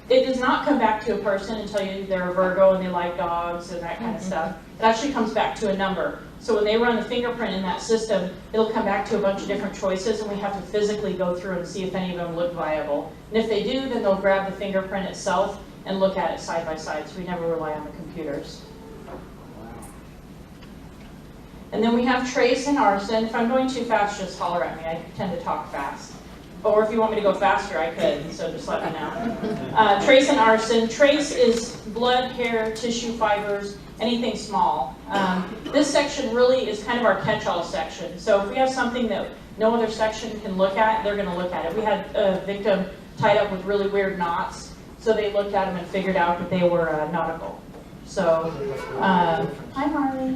It does not come back to a person and tell you they're a Virgo and they like dogs and that kind of stuff. It actually comes back to a number. So when they run the fingerprint in that system, it'll come back to a bunch of different choices, and we have to physically go through and see if any of them look viable. And if they do, then they'll grab the fingerprint itself and look at it side by side, so we never rely on the computers. And then we have trace and arson. If I'm going too fast, just holler at me. I tend to talk fast. Or if you want me to go faster, I could, so just let me know. Trace and arson. Trace is blood, hair, tissue, fibers, anything small. This section really is kind of our catch-all section. So if we have something that no other section can look at, they're going to look at it. We had a victim tied up with really weird knots, so they looked at them and figured out that they were nautical. So, hi Marley.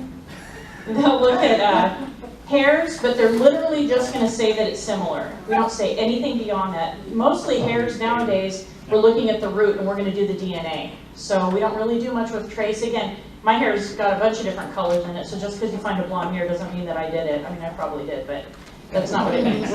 They'll look at hairs, but they're literally just going to say that it's similar. We don't say anything beyond that. Mostly hairs nowadays, we're looking at the root and we're going to do the DNA. So we don't really do much with trace. Again, my hair's got a bunch of different colors in it, so just because you find a blonde hair doesn't mean that I did it. I mean, I probably did, but that's not what it means.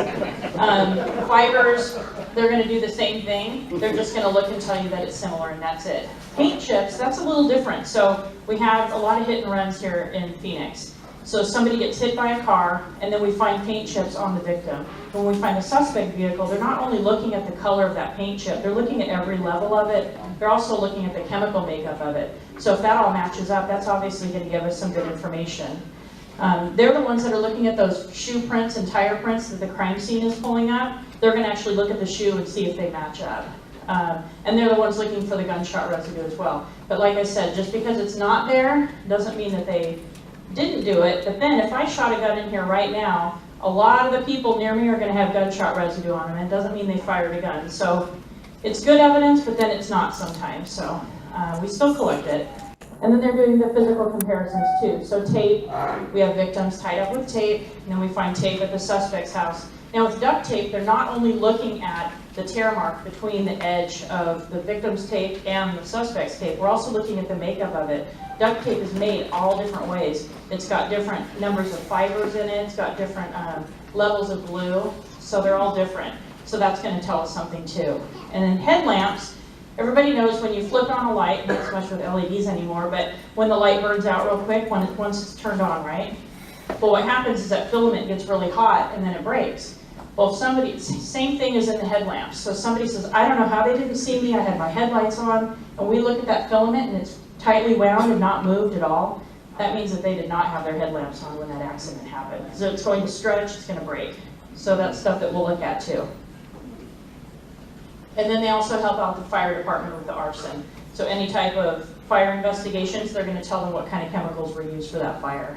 Fibers, they're going to do the same thing. They're just going to look and tell you that it's similar, and that's it. Paint chips, that's a little different. So we have a lot of hit and runs here in Phoenix. So somebody gets hit by a car, and then we find paint chips on the victim. When we find a suspect vehicle, they're not only looking at the color of that paint chip, they're looking at every level of it. They're also looking at the chemical makeup of it. So if that all matches up, that's obviously going to give us some good information. They're the ones that are looking at those shoe prints and tire prints that the crime scene is pulling up. They're going to actually look at the shoe and see if they match up. And they're the ones looking for the gunshot residue as well. But like I said, just because it's not there doesn't mean that they didn't do it. But then if I shot a gun in here right now, a lot of the people near me are going to have gunshot residue on them. It doesn't mean they fired a gun. So it's good evidence, but then it's not sometimes. So we still collect it. And then they're doing the physical comparisons too. So tape, we have victims tied up with tape, and then we find tape at the suspect's house. Now with duct tape, they're not only looking at the tear mark between the edge of the victim's tape and the suspect's tape, we're also looking at the makeup of it. Duct tape is made all different ways. It's got different numbers of fibers in it, it's got different levels of glue, so they're all different. So that's going to tell us something too. And then headlamps, everybody knows when you flip on a light, not so much with LEDs anymore, but when the light burns out real quick once it's turned on, right? But what happens is that filament gets really hot and then it breaks. Well, if somebody, same thing as in the headlamps. So somebody says, I don't know how they didn't see me, I had my headlights on, and we look at that filament and it's tightly wound and not moved at all. That means that they did not have their headlamps on when that accident happened. So it's going to stretch, it's going to break. So that's stuff that we'll look at too. And then they also help out the fire department with the arson. So any type of fire investigations, they're going to tell them what kind of chemicals were used for that fire.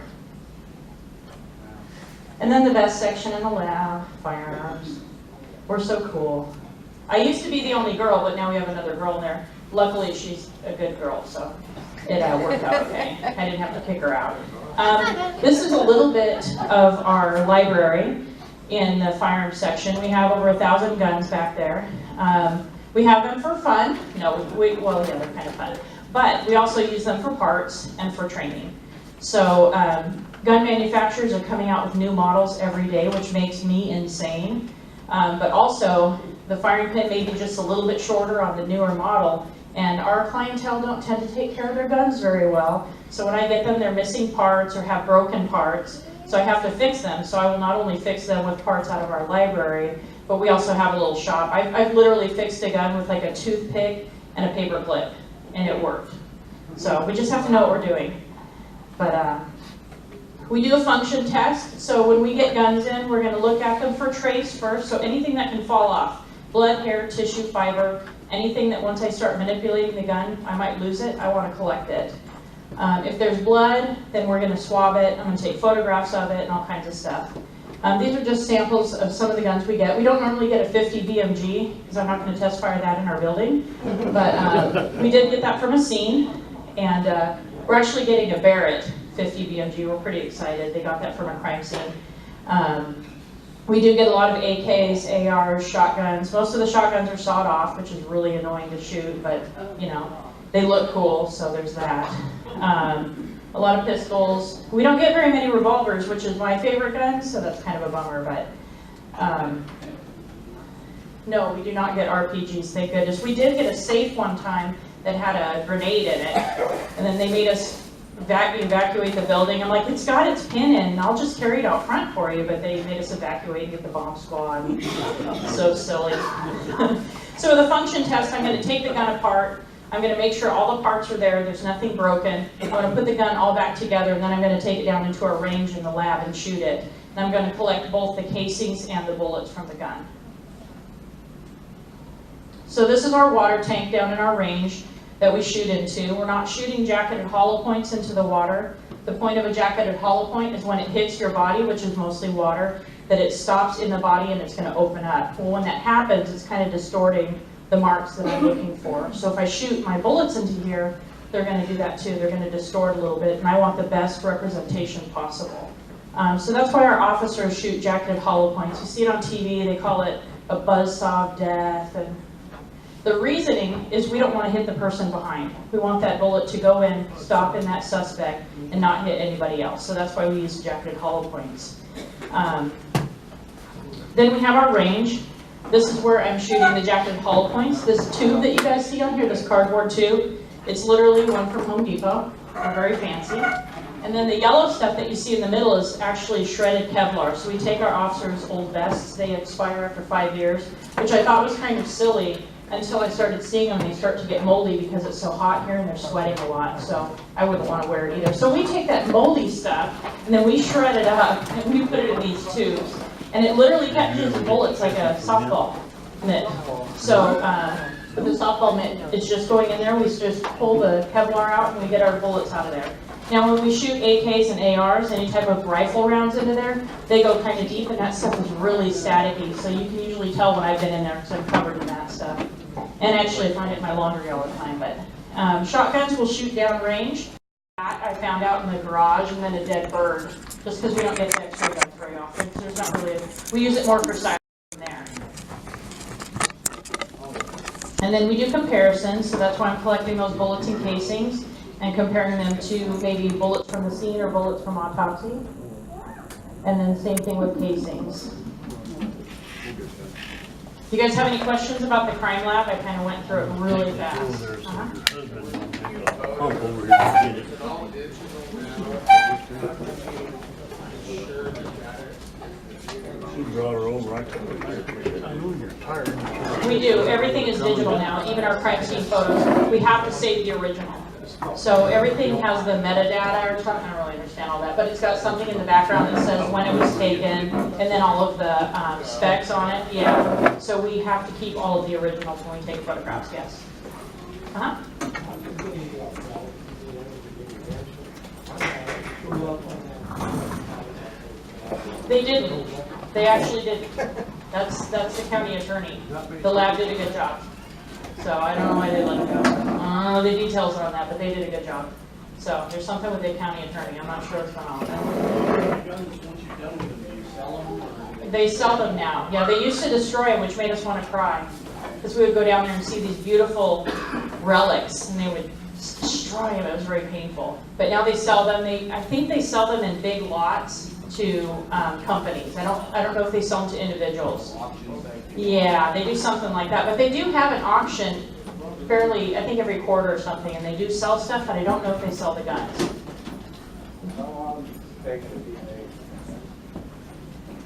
And then the best section in the lab, firearms. We're so cool. I used to be the only girl, but now we have another girl in there. Luckily, she's a good girl, so it worked out okay. I didn't have to pick her out. This is a little bit of our library in the firearms section. We have over 1,000 guns back there. We have them for fun. No, well, yeah, they're kind of fun. But we also use them for parts and for training. So gun manufacturers are coming out with new models every day, which makes me insane. But also, the firing pin may be just a little bit shorter on the newer model, and our clientele don't tend to take care of their guns very well. So when I get them, they're missing parts or have broken parts. So I have to fix them. So I will not only fix them with parts out of our library, but we also have a little shop. I've literally fixed a gun with like a toothpick and a paper clip, and it worked. So we just have to know what we're doing. But we do a function test. So when we get guns in, we're going to look at them for trace first. So anything that can fall off, blood, hair, tissue, fiber, Anything that once I start manipulating the gun, I might lose it, I want to collect it. If there's blood, then we're going to swab it. I'm going to take photographs of it and all kinds of stuff. These are just samples of some of the guns we get. We don't normally get a 50 BMG because I'm not going to test fire that in our building. But we did get that from a scene, and we're actually getting a Barrett 50 BMG. We're pretty excited. They got that from a crime scene. We do get a lot of AKs, ARs, shotguns. Most of the shotguns are sawed off, which is really annoying to shoot, but you know, they look cool, so there's that. A lot of pistols. We don't get very many revolvers, which is my favorite gun, so that's kind of a bummer, but no, we do not get RPGs, thank goodness. We did get a safe one time that had a grenade in it, and then they made us evacuate the building. I'm like, it's got its pin in, I'll just carry it out front for you, but they made us evacuate and get the bomb squad. So silly. So with a function test, I'm going to take the gun apart. I'm going to make sure all the parts are there, there's nothing broken. I'm going to put the gun all back together, and then I'm going to take it down into our range in the lab and shoot it. And I'm going to collect both the casings and the bullets from the gun. So this is our water tank down in our range that we shoot into. We're not shooting jacketed hollow points into the water. The point of a jacketed hollow point is when it hits your body, which is mostly water, that it stops in the body and it's going to open up. Well, when that happens, it's kind of distorting the marks that I'm looking for. So if I shoot my bullets into here, they're going to do that too. They're going to distort a little bit, and I want the best representation possible. So that's why our officers shoot jacketed hollow points. You see it on TV, they call it a buzzsaw of death. And the reasoning is we don't want to hit the person behind. We want that bullet to go in, stop in that suspect, and not hit anybody else. So that's why we use jacketed hollow points. Then we have our range. This is where I'm shooting the jacketed hollow points. This tube that you guys see on here, this cardboard tube, it's literally one from Home Depot. They're very fancy. And then the yellow stuff that you see in the middle is actually shredded Kevlar. So we take our officers' old vests. They expire after 5 years, which I thought was kind of silly until I started seeing them. They start to get moldy because it's so hot here and they're sweating a lot. So I wouldn't want to wear it either. So we take that moldy stuff and then we shred it up and we put it in these tubes. And it literally catches the bullets like a softball mitt. So with the softball mitt, it's just going in there. We just pull the Kevlar out and we get our bullets out of there. Now when we shoot AKs and ARs, any type of rifle rounds into there, they go kind of deep and that stuff is really staticky. So you can usually tell when I've been in there because I'm covered in that stuff. And actually I find it in my laundry all the time. But shotguns will shoot down range. That I found out in the garage, and then a dead bird, just because we don't get the X-ray guns very often. So there's not really we use it more for sight there. And then we do comparisons, so that's why I'm collecting those bullets and casings and comparing them to maybe bullets from the scene or bullets from autopsy. And then same thing with casings. You guys have any questions about the crime lab? I kind of went through it really fast. We do. Everything is digital now, even our crime scene photos. We have to save the original. So everything has the metadata or something. I don't really understand all that, but it's got something in the background that says when it was taken, and then all of the specs on it. Yeah. So we have to keep all of the originals when we take photographs. Yes. They didn't. They actually didn't. That's the county attorney. The lab did a good job. So I don't know why they let it go. I don't know the details on that, but they did a good job. So there's something with the county attorney. I'm not sure what's going on with that. They sell them now. Yeah, they used to destroy them, which made us want to cry. Because we would go down there and see these beautiful relics, and they would destroy them. It was very painful. But now they sell them. I think they sell them in big lots to companies. I don't know if they sell them to individuals. Yeah, they do something like that. But they do have an auction fairly, I think every quarter or something, and they do sell stuff, but I don't know if they sell the guns.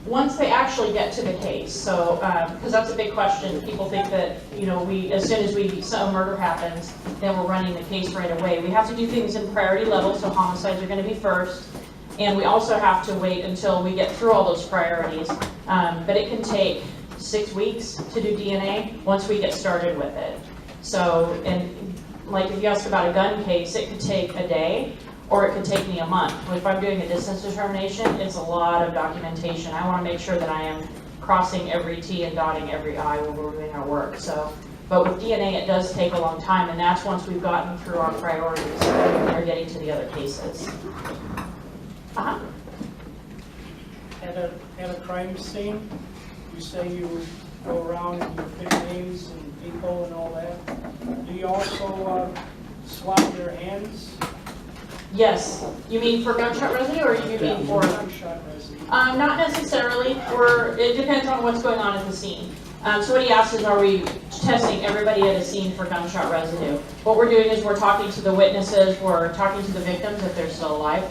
Once they actually get to the case, so because that's a big question. People think that as soon as some murder happens, then we're running the case right away. We have to do things in priority level, so homicides are going to be first, and we also have to wait until we get through all those priorities. But it can take 6 weeks to do DNA once we get started with it. So, and like if you ask about a gun case, it could take a day, or it could take me a month. If I'm doing a distance determination, it's a lot of documentation. I want to make sure that I am crossing every T and dotting every I when we're doing our work. So, but with DNA, it does take a long time, and that's once we've gotten through our priorities and we're getting to the other cases. Uh-huh. At a crime scene, you say you go around and you pick names and people and all that. Do you also swab their hands? Yes. You mean for gunshot residue, or you mean for? Gunshot residue. Not necessarily. It depends on what's going on at the scene. So what he asked is, are we testing everybody at a scene for gunshot residue? What we're doing is we're talking to the witnesses, we're talking to the victims if they're still alive,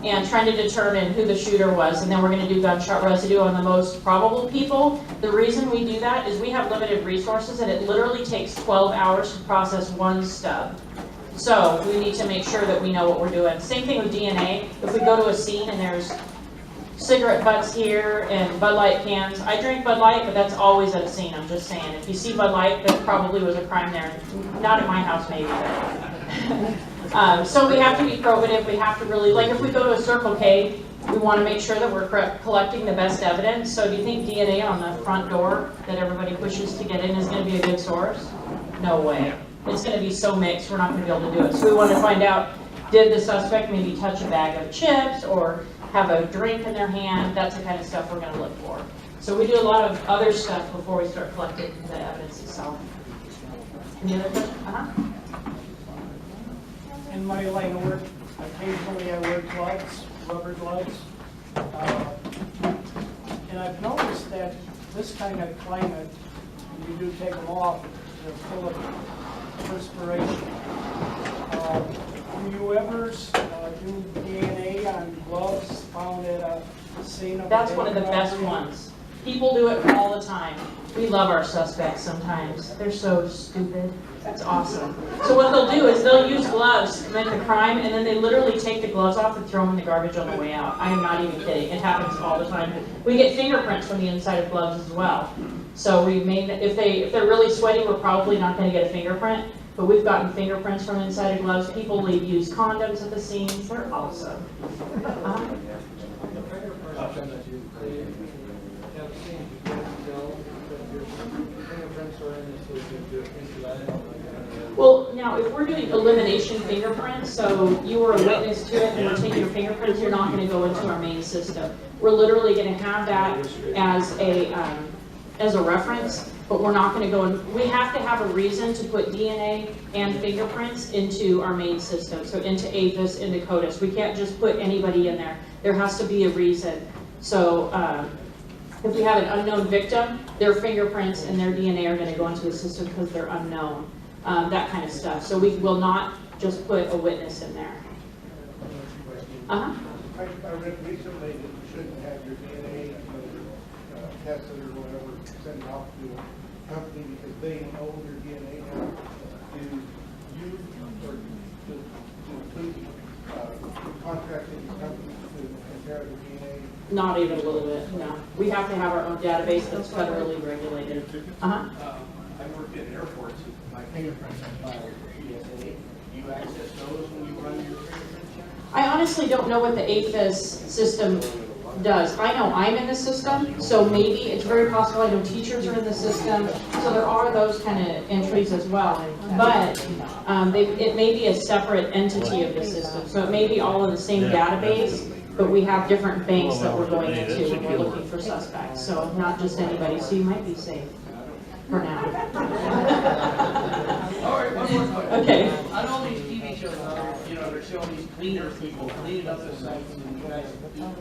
and trying to determine who the shooter was, and then we're going to do gunshot residue on the most probable people. The reason we do that is we have limited resources, and it literally takes 12 hours to process one stub. So we need to make sure that we know what we're doing. Same thing with DNA. If we go to a scene and there's cigarette butts here and Bud Light cans. I drink Bud Light, but that's always at a scene, I'm just saying. If you see Bud Light, there probably was a crime there. Not at my house, maybe. But so we have to be probative. We have to really, like if we go to a Circle K, we want to make sure that we're collecting the best evidence. So do you think DNA on the front door that everybody pushes to get in is going to be a good source? No way. It's going to be so mixed, we're not going to be able to do it. So we want to find out, did the suspect maybe touch a bag of chips or have a drink in their hand? That's the kind of stuff we're going to look for. So we do a lot of other stuff before we start collecting the evidence itself. Any other questions? In my line of work, occasionally I wear gloves, rubber gloves. And I've noticed that this kind of climate, when you do take them off, they're full of perspiration. Do you ever do DNA on gloves found at a scene of That's one of the best ones. People do it all the time. We love our suspects sometimes. They're so stupid. That's awesome. So what they'll do is they'll use gloves to commit the crime, and then they literally take the gloves off and throw them in the garbage on the way out. I am not even kidding. It happens all the time. We get fingerprints from the inside of gloves as well. So we may, if they're really sweaty, we're probably not going to get a fingerprint. But we've gotten fingerprints from inside of gloves. People use condoms at the scenes. They're awesome. Well, now, if we're doing elimination fingerprints, so you were a witness to it and we're taking your fingerprints, you're not going to go into our main system. We're literally going to have that as a reference, but we're not going to go in. We have to have a reason to put DNA and fingerprints into our main system, so into APHIS, into CODIS. We can't just put anybody in there. There has to be a reason. So if we have an unknown victim, their fingerprints and their DNA are going to go into the system because they're unknown. That kind of stuff. So we will not just put a witness in there. I read recently that you shouldn't have your DNA tested or whatever sent off to a company because they know your DNA now. Do you or to contracting companies to compare the DNA? Not even a little bit, no. We have to have our own database that's federally regulated. I worked in airports. My fingerprints are filed with TSA. Do you access those when you run your fingerprint check? I honestly don't know what the APHIS system does. I know I'm in the system, so maybe it's very possible I know teachers are in the system, so there are those kind of entries as well. But it may be a separate entity of the system, so it may be all in the same database, but we have different banks that we're going into when we're looking for suspects, so not just anybody, so you might be safe for now. All right, one more question. Okay. On all these TV shows, they're showing these cleaner people cleaning up the sites, and you guys, are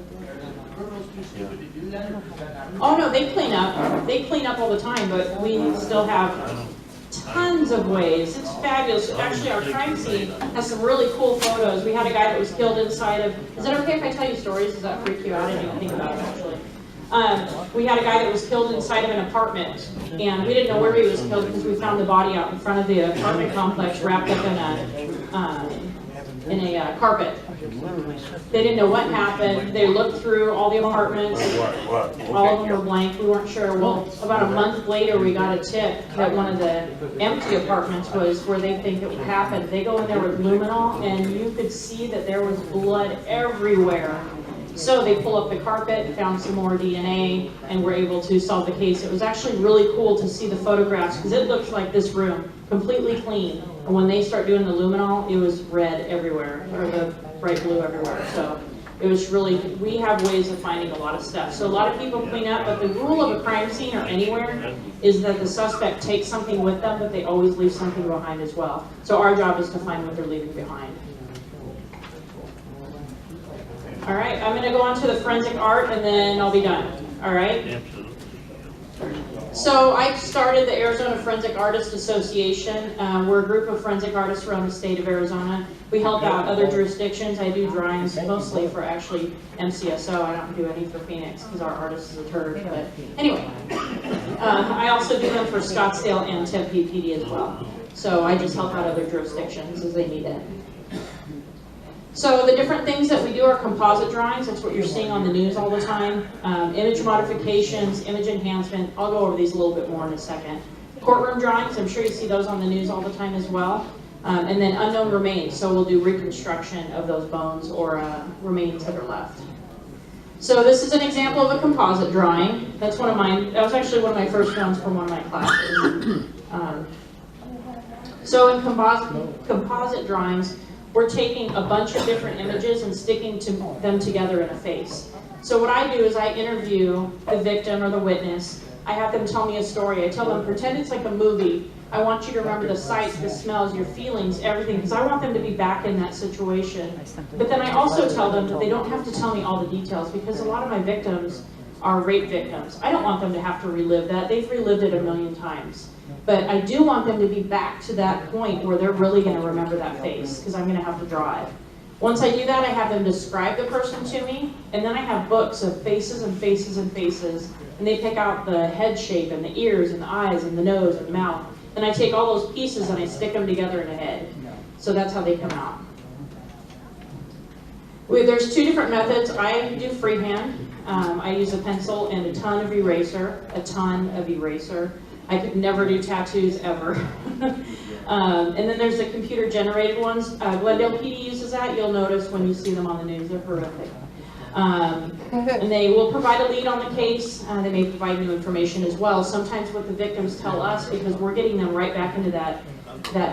criminals too stupid to do that, or is that not? Oh no, they clean up. They clean up all the time, but we still have tons of ways. It's fabulous. Actually, our crime scene has some really cool photos. We had a guy that was killed inside of, is that okay if I tell you stories? Does that freak you out? I didn't even think about it, actually. We had a guy that was killed inside of an apartment, and we didn't know where he was killed because we found the body out in front of the apartment complex wrapped up in carpet. They didn't know what happened. They looked through all the apartments. All of them were blank. We weren't sure. Well, about a month later, we got a tip that one of the empty apartments was where they think it happened. They go in there with luminol, and you could see that there was blood everywhere. So they pull up the carpet, found some more DNA, and were able to solve the case. It was actually really cool to see the photographs, because it looked like this room, completely clean. And when they start doing the luminol, it was red everywhere, or the bright blue everywhere. So it was really, we have ways of finding a lot of stuff. So a lot of people clean up, but the rule of a crime scene or anywhere is that the suspect takes something with them, but they always leave something behind as well. So our job is to find what they're leaving behind. All right, I'm going to go on to the forensic art, and then I'll be done. All right? So I started the Arizona Forensic Artists Association. We're a group of forensic artists around the state of Arizona. We help out other jurisdictions. I do drawings mostly for actually MCSO. I don't do any for Phoenix because our artist is a turd. But anyway, I also do them for Scottsdale and Tempe PD as well. So I just help out other jurisdictions as they need it. So the different things that we do are composite drawings. That's what you're seeing on the news all the time. Image modifications, image enhancement. I'll go over these a little bit more in a second. Courtroom drawings, I'm sure you see those on the news all the time as well. And then unknown remains. So we'll do reconstruction of those bones or remains that are left. So this is an example of a composite drawing. That's one of mine. That was actually one of my first ones from one of my classes. So in composite drawings, we're taking a bunch of different images and sticking them together in a face. So what I do is I interview the victim or the witness. I have them tell me a story. I tell them, pretend it's like a movie. I want you to remember the sights, the smells, your feelings, everything, because I want them to be back in that situation. But then I also tell them that they don't have to tell me all the details, because a lot of my victims are rape victims. I don't want them to have to relive that. They've relived it a million times. But I do want them to be back to that point where they're really going to remember that face, because I'm going to have to draw it. Once I do that, I have them describe the person to me, and then I have books of faces and faces and faces, and they pick out the head shape and the ears and the eyes and the nose and the mouth. And I take all those pieces and I stick them together in a head. So that's how they come out. There's two different methods. I do freehand. I use a pencil and a ton of eraser. I could never do tattoos ever. And then there's the computer-generated ones. Glendale PD uses that. You'll notice when you see them on the news, they're horrific. And they will provide a lead on the case. They may provide new information as well. Sometimes what the victims tell us, because we're getting them right back into that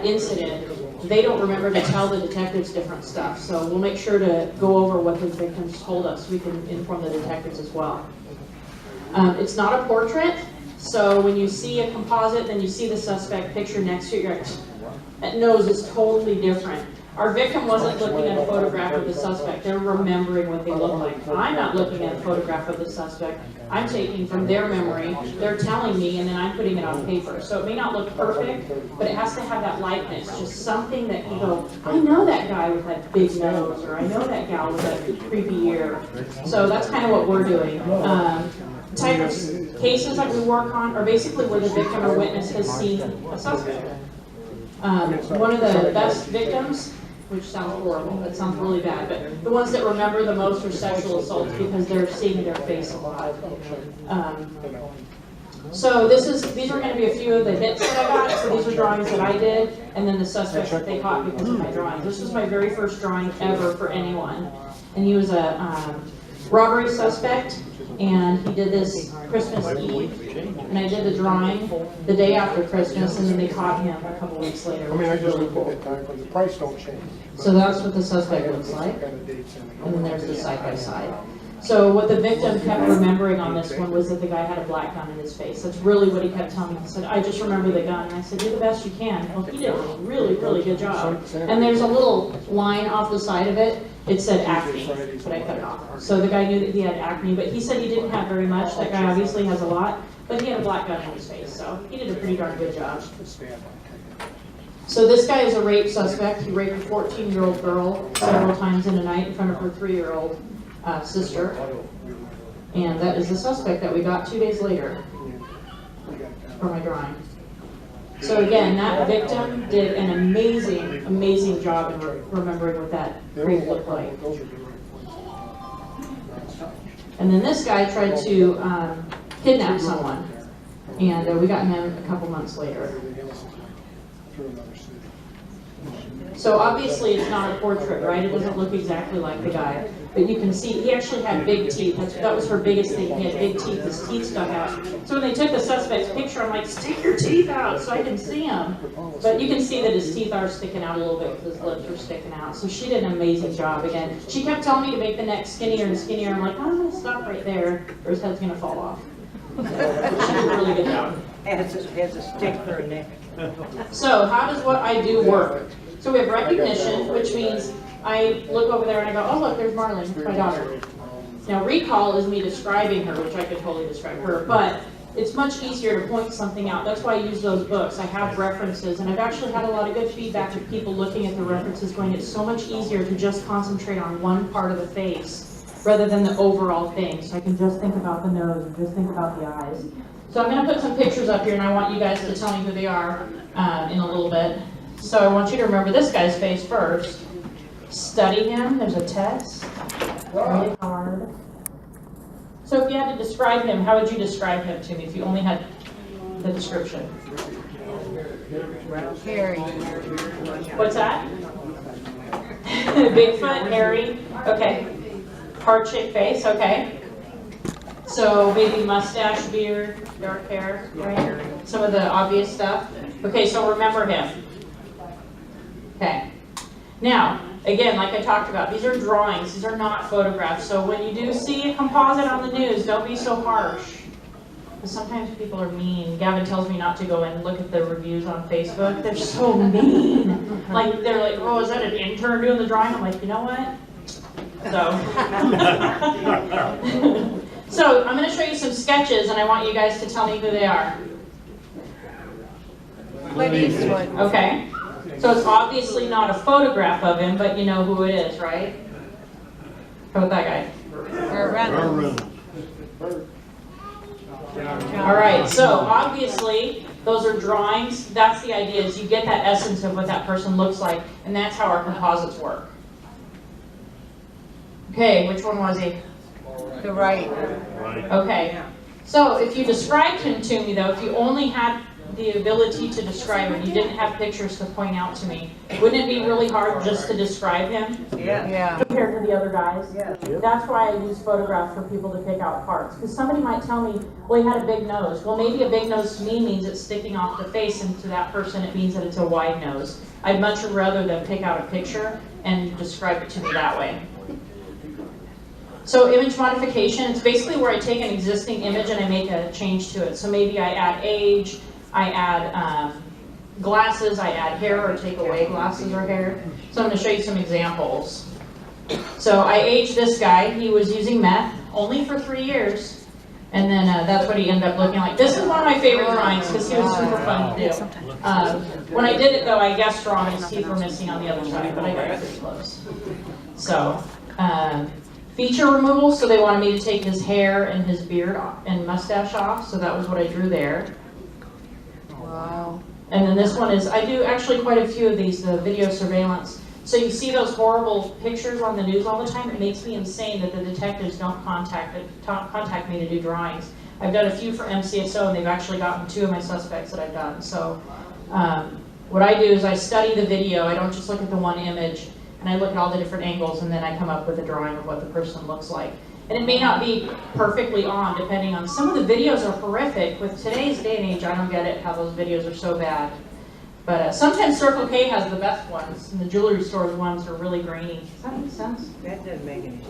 incident, they don't remember to tell the detectives different stuff. So we'll make sure to go over what the victims told us. We can inform the detectives as well. It's not a portrait. So when you see a composite, then you see the suspect picture next to it, you're like, that nose is totally different. Our victim wasn't looking at a photograph of the suspect. They're remembering what they look like. I'm not looking at a photograph of the suspect. I'm taking from their memory. They're telling me, and then I'm putting it on paper. So it may not look perfect, but it has to have that likeness. Just something that you go, I know that guy with that big nose, or I know that gal with that creepy ear. So that's kind of what we're doing. Type of cases that we work on are basically where the victim or witness has seen a suspect. One of the best victims, which sounds horrible, that sounds really bad, but the ones that remember the most are sexual assaults because they're seeing their face a lot. So these are going to be a few of the hits that I got. So these are drawings that I did, and then the suspects that they caught because of my drawings. This was my very first drawing ever for anyone, and he was a robbery suspect. And he did this Christmas Eve, and I did the drawing the day after Christmas, and then they caught him a couple weeks later. I mean, I just looked at the time, because the price don't change. So that's what the suspect looks like, and then there's the side-by-side. So what the victim kept remembering on this one was that the guy had a black gun in his face. That's really what he kept telling me. He said, I just remember the gun. And I said, do the best you can. Well, he did a really, really good job. And there's a little line off the side of it. It said acne, but I cut it off. So the guy knew that he had acne, but he said he didn't have very much. That guy obviously has a lot, but he had a black gun in his face. So he did a pretty darn good job. So this guy is a rape suspect. He raped a 14-year-old girl several times in a night in front of her 3-year-old sister. And that is the suspect that we got 2 days later for my drawing. So again, that victim did an amazing, amazing job in remembering what that creep looked like. And then this guy tried to kidnap someone, and we got him a couple months later. So obviously it's not a portrait, right? It doesn't look exactly like the guy. But you can see, he actually had big teeth. That was her biggest thing. He had big teeth. His teeth stuck out. So when they took the suspect's picture, I'm like, stick your teeth out so I can see him. But you can see that his teeth are sticking out a little bit because his lips are sticking out. So she did an amazing job again. She kept telling me to make the neck skinnier and skinnier. I'm like, I'm going to stop right there or his head's going to fall off. She did a really good job. Has a stick for a neck. So how does what I do work? So we have recognition, which means I look over there and I go, oh look, there's Marlene, it's my daughter. Now recall is me describing her, which I could totally describe her, but it's much easier to point something out. That's why I use those books. I have references, and I've actually had a lot of good feedback of people looking at the references going, it's so much easier to just concentrate on one part of the face rather than the overall thing. So I can just think about the nose and just think about the eyes. So I'm going to put some pictures up here, and I want you guys to tell me who they are in a little bit. So I want you to remember this guy's face first. Study him. There's a test. Really hard. So if you had to describe him, how would you describe him to me if you only had the description? Hairy. What's that? Bigfoot, hairy. Okay. Heart-shaped face. Okay. So maybe mustache, beard, dark hair, right? Some of the obvious stuff. Okay, so remember him. Okay. Now, again, like I talked about, these are drawings. These are not photographs. So when you do see a composite on the news, don't be so harsh. Because sometimes people are mean. Gavin tells me not to go and look at the reviews on Facebook. They're so mean. Like, they're like, oh, is that an intern doing the drawing? I'm like, you know what? So, so I'm going to show you some sketches, and I want you guys to tell me who they are. Clint Eastwood. Okay. So it's obviously not a photograph of him, but you know who it is, right? How about that guy? All right, so obviously those are drawings. That's the idea, is you get that essence of what that person looks like, and that's how our composites work. Okay, which one was he? The right. Okay, so if you described him to me though, if you only had the ability to describe him, you didn't have pictures to point out to me, wouldn't it be really hard just to describe him? Yeah. Compared to the other guys? Yeah. That's why I use photographs for people to pick out parts. Because somebody might tell me, well, he had a big nose. Well, maybe a big nose to me means it's sticking off the face, and to that person it means that it's a wide nose. I'd much rather than pick out a picture and describe it to me that way. So image modification, it's basically where I take an existing image and I make a change to it. So maybe I add age, I add glasses, I add hair or take away glasses or hair. So I'm going to show you some examples. So I aged this guy. He was using meth only for 3 years. And then that's what he ended up looking like. This is one of my favorite drawings because he was super fun to do. When I did it though, I guessed wrong. His teeth were missing on the other side, but I got it pretty close. So feature removal. So they wanted me to take his hair and his beard and mustache off. So that was what I drew there. Wow. And then this one is, I do actually quite a few of these, the video surveillance. So you see those horrible pictures on the news all the time. It makes me insane that the detectives don't contact me to do drawings. I've done a few for MCSO, and they've actually gotten 2 of my suspects that I've done. So what I do is I study the video. I don't just look at the one image, and I look at all the different angles, and then I come up with a drawing of what the person looks like. And it may not be perfectly on, depending on, some of the videos are horrific. With today's day and age, I don't get it, how those videos are so bad. But sometimes Circle K has the best ones, and the jewelry store's ones are really grainy. Does that make sense? That doesn't make any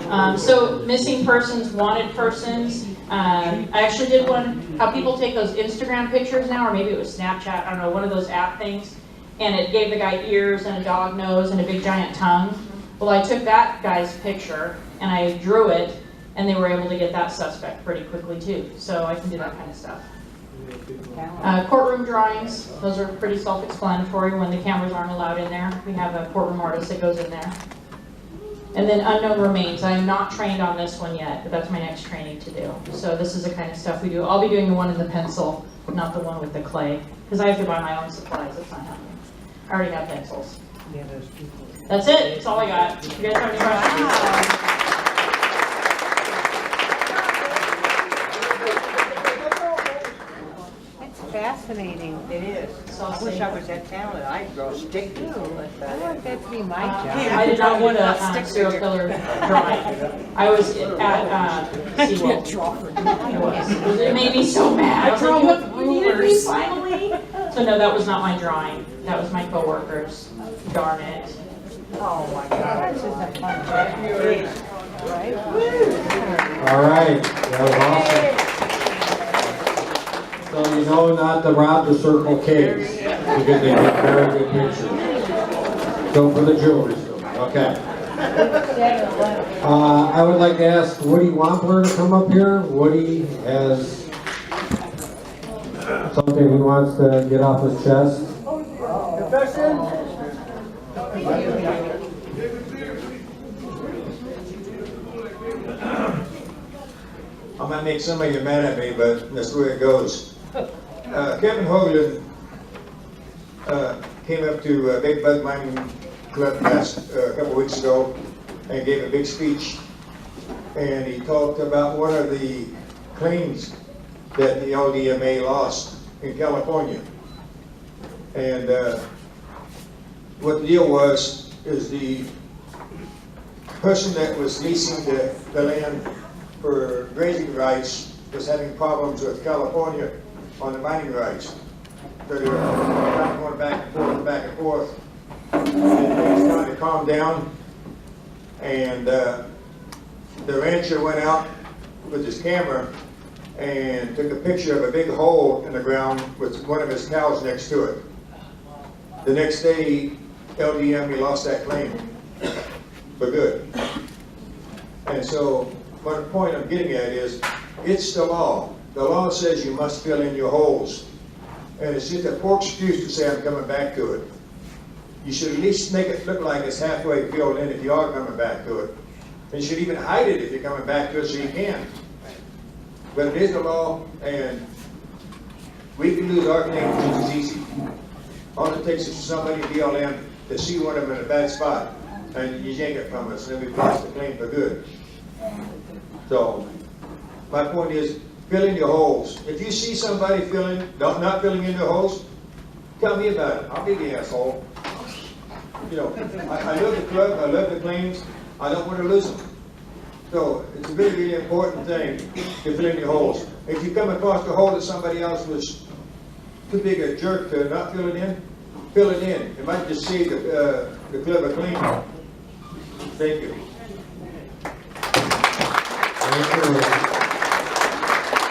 sense. So missing persons, wanted persons. I actually did one, how people take those Instagram pictures now, or maybe it was Snapchat, I don't know, one of those app things, and it gave the guy ears and a dog nose and a big giant tongue. Well, I took that guy's picture and I drew it, and they were able to get that suspect pretty quickly too. So I can do that kind of stuff. Courtroom drawings, those are pretty self-explanatory when the cameras aren't allowed in there. We have a courtroom artist that goes in there. And then unknown remains. I am not trained on this one yet, but that's my next training to do. So this is the kind of stuff we do. I'll be doing the one in the pencil, not the one with the clay, because I have to buy my own supplies. That's not happening. I already have pencils. That's it. That's all I got. You guys have any questions? Fascinating. It is. I wish I was that talented. I'd draw stick figures. I want that to be my job. I did not want a serial killer drawing. I was at SeaWorld. It made me so mad. I was like, you needed me finally. So no, that was not my drawing. That was my coworkers. Darn it. Oh my God, this is a fun job. Right? All right, that was awesome. So you know not to rob the Circle K's, because they get very good pictures. Go for the jewelry store, okay. I would like to ask Woody Wampler to come up here. Woody has something he wants to get off his chest. I might make some of you mad at me, but that's the way it goes. Kevin Hoagland came up to Big Bug Mining Club a couple weeks ago and gave a big speech. And he talked about one of the claims that the LDMA lost in California. And what the deal was is the person that was leasing the land for grazing rights was having problems with California on the mining rights. So they were going back and forth and back and forth. And things started to calm down. And the rancher went out with his camera and took a picture of a big hole in the ground with one of his cows next to it. The next day, LDMA lost that claim for good. And so, what the point I'm getting at is, it's the law. The law says you must fill in your holes. And it's just a poor excuse to say I'm coming back to it. You should at least make it look like it's halfway filled in if you are coming back to it. And you should even hide it if you're coming back to it so you can. But it is the law, and we can lose our claim just as easy. All it takes is for somebody in BLM to see one of them in a bad spot, and you yank it from us, and then we lost the claim for good. So, my point is, fill in your holes. If you see somebody not filling in their holes, tell me about it. I'll be the asshole. You know, I love the club, I love the claims, I don't want to lose them. So, it's a really, really important thing to fill in your holes. If you come across the hole that somebody else was too big a jerk to not fill it in, fill it in. It might just save the club a clean. Thank you.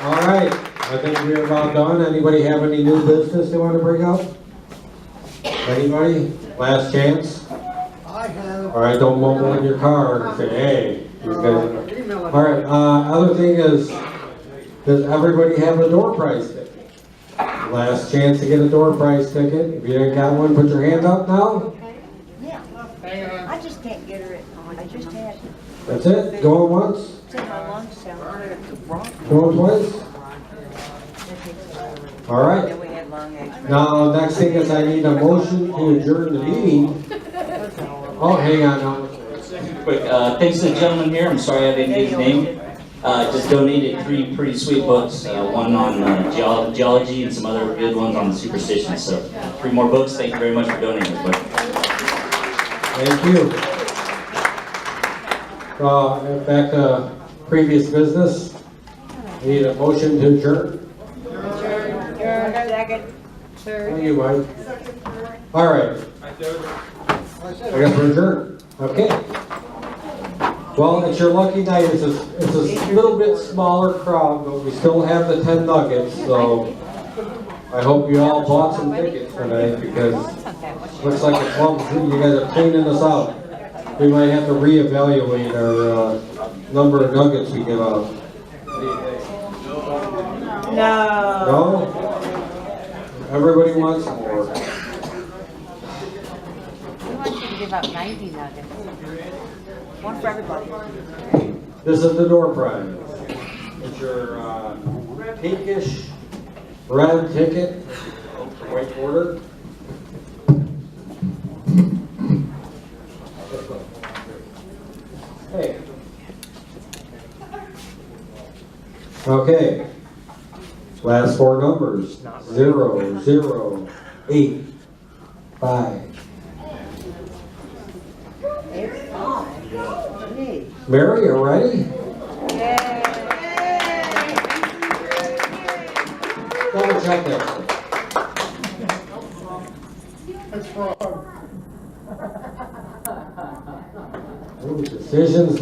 All right, I think we're about done. Anybody have any new business they want to bring up? Anybody? Last chance? I have. All right, don't mumble in your car and say, hey, these guys. All right, other thing is, does everybody have a door prize ticket? Last chance to get a door prize ticket. If you ain't got one, put your hand up now. Yeah. I just can't get her on. I just had That's it? Going once? to my lunch sound wrong. Going twice? All right. Then we had long eggs. Now, next thing is I need a motion to adjourn the meeting. Oh, hang on now. Quick, thanks to the gentleman here, I'm sorry I didn't get his name. Just donated 3 pretty sweet books, one on geology and some other good ones on superstitions. So 3 more books. Thank you very much for donating this book. Thank you. Back to previous business. Need a motion to adjourn. Second. Thank you, Mike. All right. I guess we're adjourned. Okay. Well, it's your lucky night. It's a little bit smaller crowd, but we still have the 10 nuggets, so I hope you all bought some tickets tonight, because it looks like the club, you guys are cleaning us out. We might have to reevaluate our number of nuggets we give out. No. No? Everybody wants more. We want you to give out 90 nuggets. One for everybody. This is the door prize. It's your pinkish red ticket, white border. Hey. Okay. Last four numbers. 0, 0, 8, 5. Mary, you ready? Double check that. That's wrong. Ooh, decisions.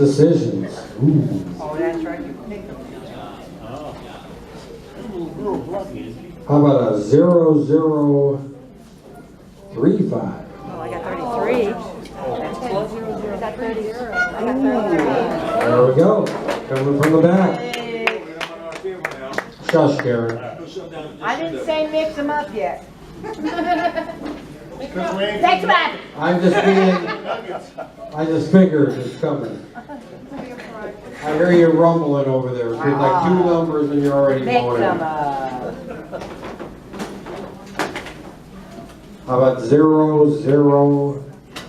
Ooh. Oh, that's right, you picked them. How about a 0, 0, 3, 5? Oh, I got 33. That's close. I got 30. I got 33. There we go. Coming from the back. Shush, Karen. I didn't say mix them up yet. Because we ain't- Mix them up! I just figured it's coming. I hear you rumbling over there. It's like two numbers and you're already Mix going them in. up. How about 0, 0,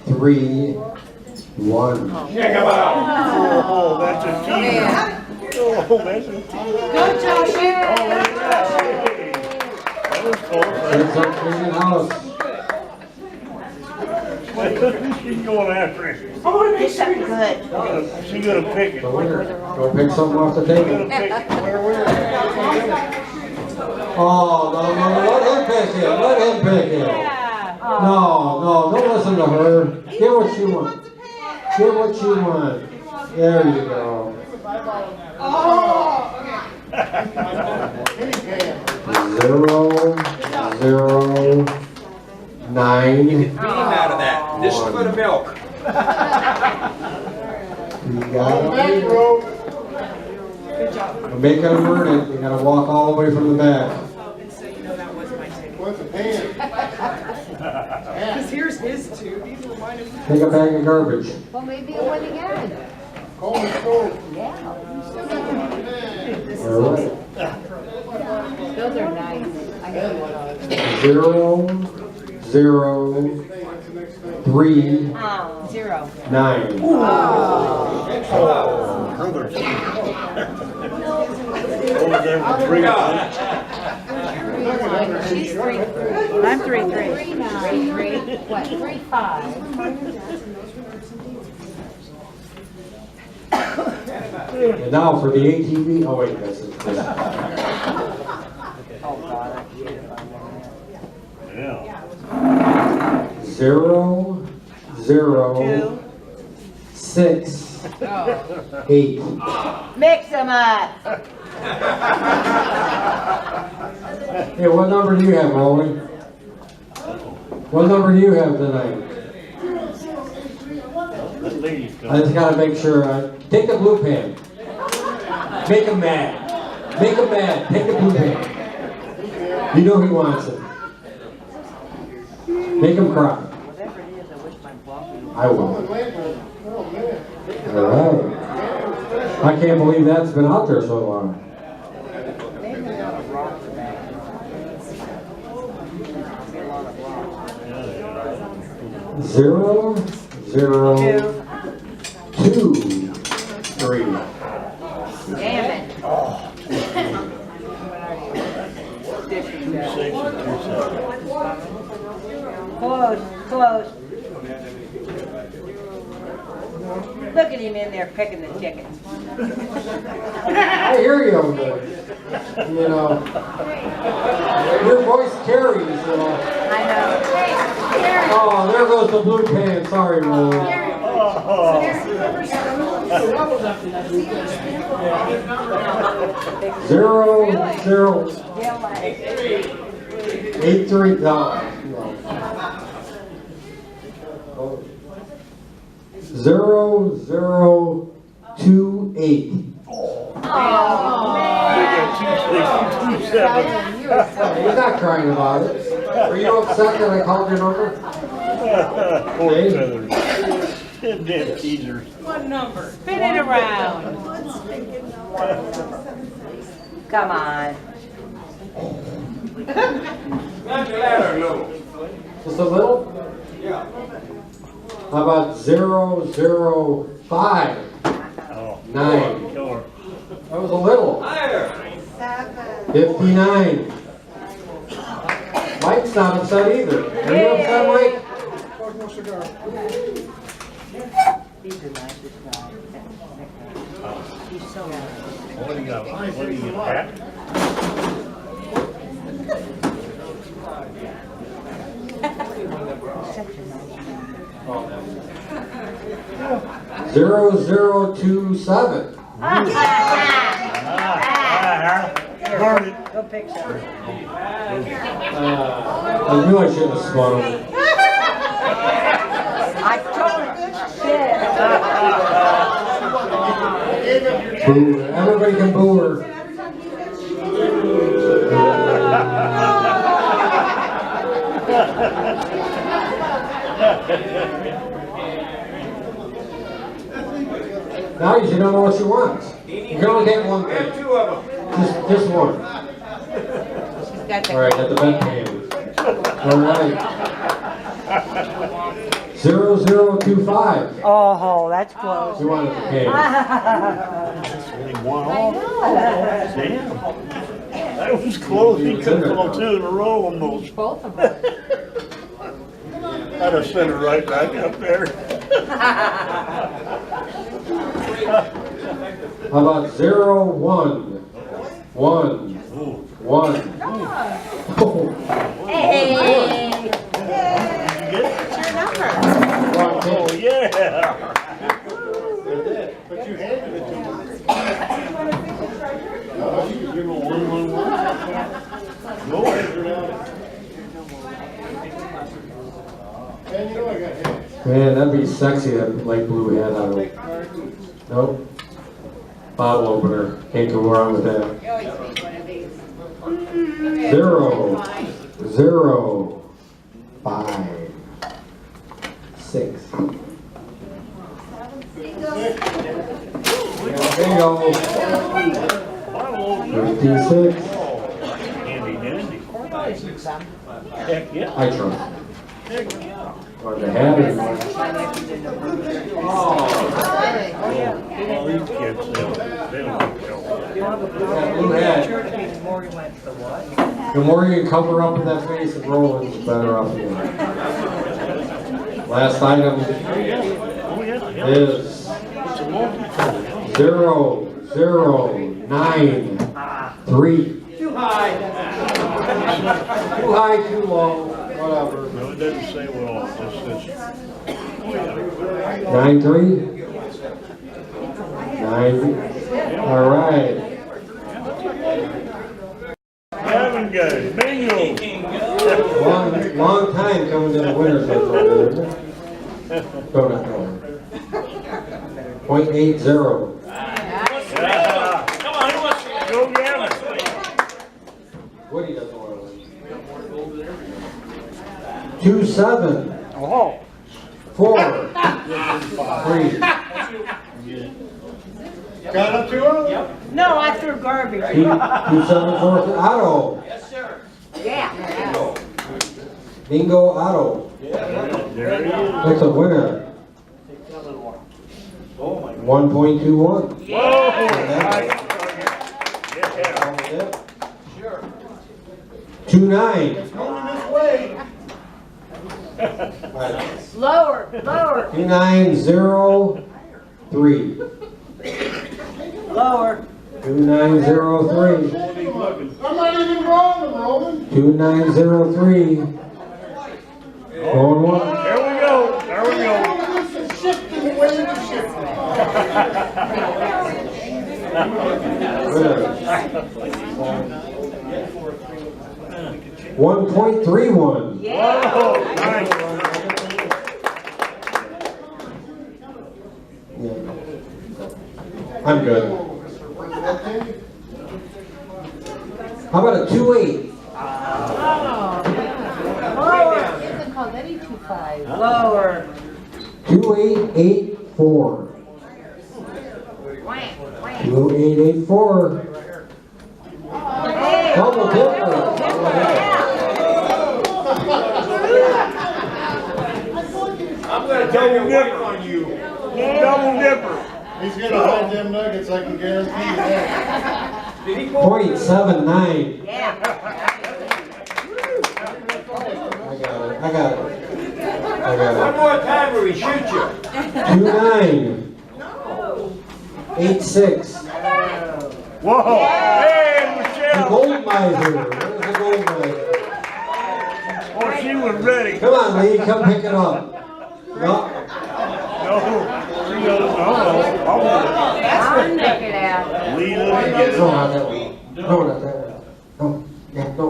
3, 1? Check them out. Oh, that's a team. Oh, that's a team. Go, Josh! Kids are cleaning house. She's going after it. I want to make something good. She's gonna pick it. Go pick something off the table. Oh, no, let him pick it. Let him pick it. No, don't listen to her. Get what you want. Get what you want. There you go. Zero, 0, 9. Beat him out of that. This is for the milk. You got it. Make it earn it. You gotta walk all the way from the back. What's a pan? Because here's his two. These were mine. Take a bag of garbage. Well, maybe it went again. Cold stove. Yeah. All right. Those are nice. I got one of those. 0, 0, 3, 0. 9. She's 3. I'm 3, 3. 3, 3. What? 3, 5. And now for the ATV. Oh wait, that's it. Oh, God. 0, 0, 6, 8. Mix them up. Hey, what number do you have, Roland? What number do you have tonight? I just gotta make sure. Take the blue pen. Make him mad. Make him mad. Take the blue pen. You know he wants it. Make him cry. Whatever it is, I wish my block would. I will. All right. I can't believe that's been out there so long. Maybe a lot of rocks back. Maybe a lot of rocks. 0, 0, 2, 3. Damn it. Close, close. Look at him in there picking the chickens. I hear you over there. You know, your voice carries, you know. I know. Oh, there goes the blue pan. Sorry, Roland. 0, 0, 8, 3. No. 0, 0, 2, 8. He's not crying about it. Are you upset that I called your number? Damn teasers. What number? Spin it around. Come on. Not the ladder, little. Just a little? Yeah. How about 005? Oh. 9. Killer. That was a little. Higher. 59. Mike's not upset either. Are you upset, Mike? He's the nicest guy. He's so nice. What do you got? What do you get, Pat? 0027. Go pick some. I knew I shouldn't have swung. I told you. Boo. Everybody can boo her. Now you should know what she wants. You can only get one thing. Two of them. Just one. All right, at the bedpan. All right. 0025. Oh, that's close. You wanted the cane. One off. Damn. That was close. He could have called 2 in a row almost. Both of them. I'd have sent it right back up there. How about 01? 1. 1. Oh. Hey! What's your number? Oh, yeah. But you handed it to me. You're going 111? No, and you know I got hit. Man, that'd be sexy, that light blue hat on it. Nope. Bottle opener. Can't go wrong with that. 0, 0, 5, 6. There you go. 56. Handy dandy. Heck yeah. I trust. Heck yeah. Or the hat is Well, these kids, they don't show. blue hat. The more you can cover up with that face and roll it, the better off you are. Last item is 0093. Too high. Too high, too low, whatever. No, it doesn't say what all. It says 93. 90. All right. Having good. Bingo. Long time coming to the winner's circle, isn't it? Donut color. 0.80. Yeah. Come on, who wants to Go get it. Woody doesn't want to win. 27. Oh. 4. 3. Got up to him? Yep. No, I threw garbage. 274. Otto. Yes, sir. Yeah. Bingo Otto. There he is. That's a winner. 1.21. Yeah. 29. Lower, lower. 2903. Lower. 2903. I'm not even wrong, Roman. 2903. Going one. There we go. There we go. This is shifting, wave is shifting. Winner. 1.31. Yeah. Oh, nice. Yeah. I'm good. How about a 2.8? Lower. Two 2884. 2884. Double dipper. I'm gonna double dipper on you. Double dipper. He's gonna hide them nuggets, I can guarantee you that. Did he go? 0.79. Yeah. I got it. One more time or we shoot you. 2986. Whoa! Hey, The Michelle! gold miser. Where's the gold miser? Oh, she was ready. Come on, Lee, come pick it up. No. No, she doesn't. I'll I'll make it out. lead her and get it. No, not that one. No, not that one. No. Yeah, no.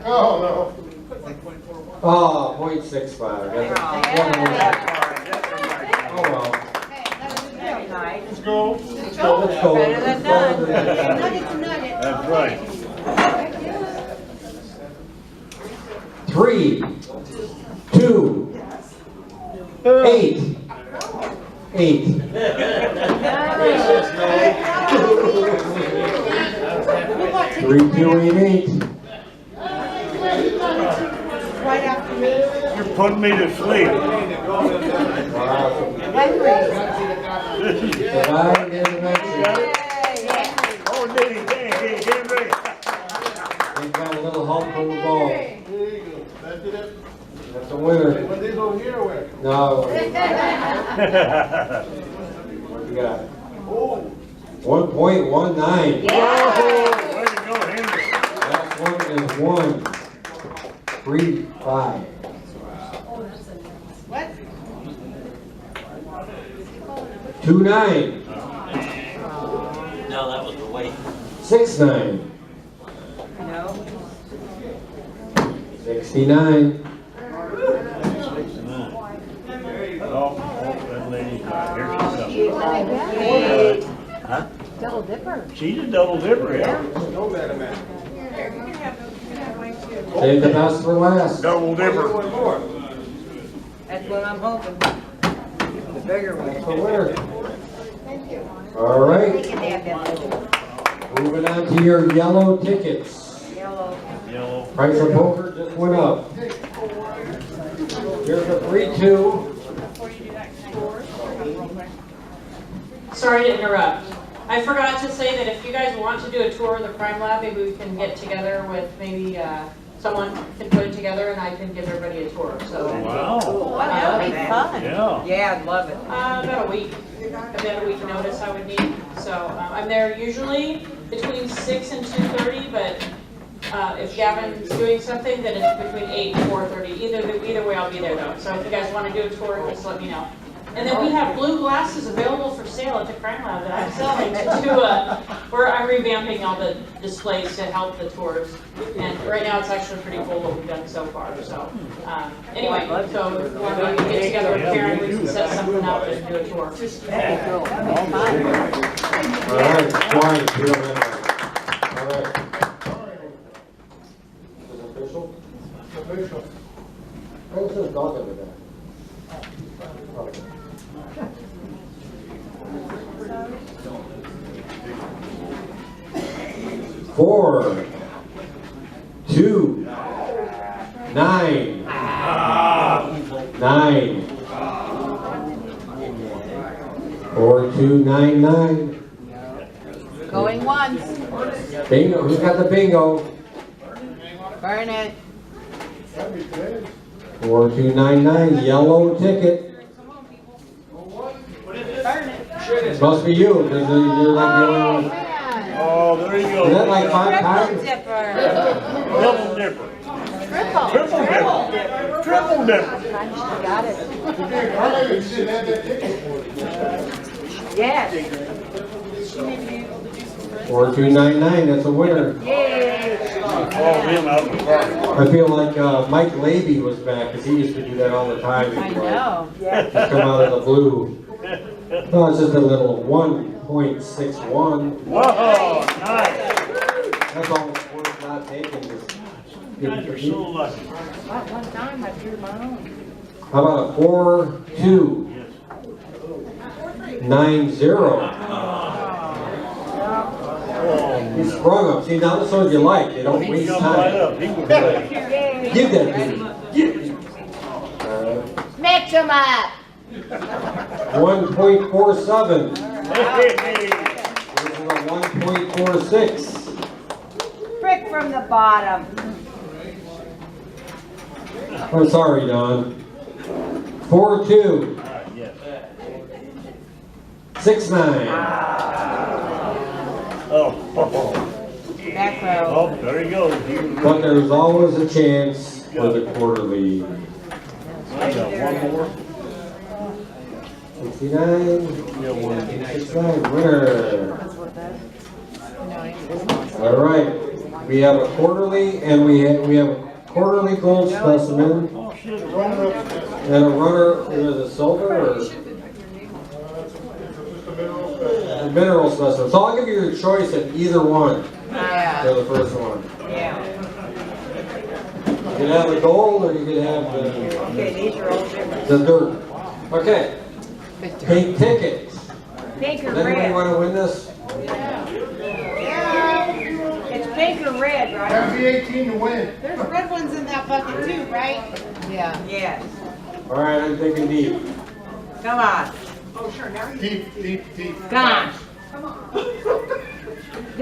Oh, no. Oh, 0.65. Oh, well. Nice. Let's go. Let's go. Better than none. That's right. 3, 2, 8. 8. 3288. Right after me. You're putting me to sleep. Divine intervention. Oh, did he? Hey, Henry. They've got a little help from the ball. There you go. That did it. That's a winner. What they go here with? No. You got Oh. 1.19. Way to go, Henry. Last one is 1. 3, 5. What? 2-9. No, that was the weight. 6-9. No. 69. Oh, that lady's got here. She comes. Huh? Double dipper. She's a double dipper, yeah. Save the best for last. Double dipper. That's what I'm hoping. The bigger one. That's the winner. All right. You can have that. Moving on to your yellow tickets. Yellow. Yellow. Price of poker just went up. Here's a 3-2. Sorry to interrupt. I forgot to say that if you guys want to do a tour of the crime lab, maybe we can get together with maybe someone can put it together and I can give everybody a tour. So Wow. That would be fun. Yeah. Yeah, I'd love it. about a week. About a week notice I would need. So I'm there usually between 6 and 2:30, but if Gavin's doing something, then it's between 8 and 4:30. Either way, I'll be there though. So if you guys want to do a tour, just let me know. And then we have blue glasses available for sale at the crime lab that I'm selling where I'm revamping all the displays to help the tours. And right now it's actually pretty cool what we've done so far. So anyway, so if you want to get together with Karen, we can set something up and do a tour. All right, quiet. We don't have that. All right. Is it official? Official. Oh, it says dog over there. Okay. 4, 2, 9, 9, 4299. Going once. Bingo. Who's got the bingo? Burn it. 4299. Yellow ticket. Must be you, because you're like the only one. Oh, there you go. Is that like 5 Triple times? dipper. Double dipper. Triple. Triple dipper. Triple dipper. Got it. Carly, she had that ticket for you. Yes. 4299. That's a winner. Yay. Call him out in the park. I feel like Mike Levy was back, because he used to do that all the time. I know. Just come out of the blue. No, it's just a little 1.61. Whoa, nice. That's almost worth not taking. Just give it You're to so me. lucky. One time I drew my own. How about a 4-2? Yes, 9-0. He sprung them. See, now that's what you like. They don't waste time. Give that dude. Mix them up. 1.47. This is a 1.46. Brick from the bottom. I'm sorry, Don. 4-2. 6-9. Oh. Back row. Oh, there he goes. But there's always a chance for the quarterly. I got one more. 69. 69. Winner. All right. We have a quarterly, and we have a quarterly gold specimen, and a runner. Is it silver or a mineral specimen? So I'll give you your choice at either one for the first one. Yeah. You can have the gold, or you can have Okay, these are all different. the dirt. Okay. Pink tickets. Pink or Does anybody red? want to win this? It's pink or red, right? That'd be 18 to win. There's red ones in that bucket too, right? Yeah. Yes. All right, I'm thinking deep. Come on. Deep, deep, deep. Come on. Do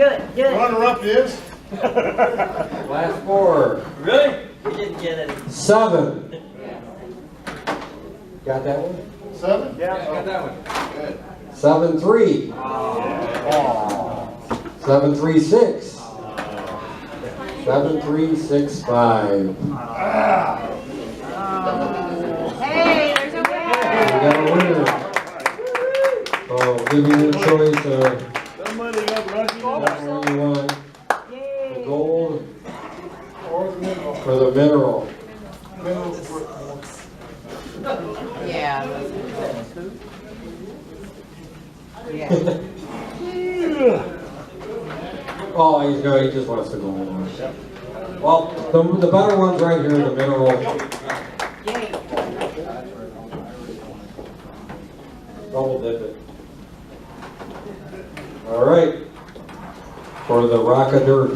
it. Do it. Runner-up is? Last four. Really? You didn't get it. 7. Got that one? 7? Yeah, I got that one. Good. 7-3. 7-3-6. 7-3-6-5. Hey, there's a We winner. got a winner. So give you the choice of Somebody got lucky. which one you want. The Yay. gold Or the mineral. or the mineral. Mineral's worth more. Yeah. Yeah. Oh, he just wants the gold one. Well, the better one's right here, the mineral. Yay. Double dip it. All right. For the rock of dirt.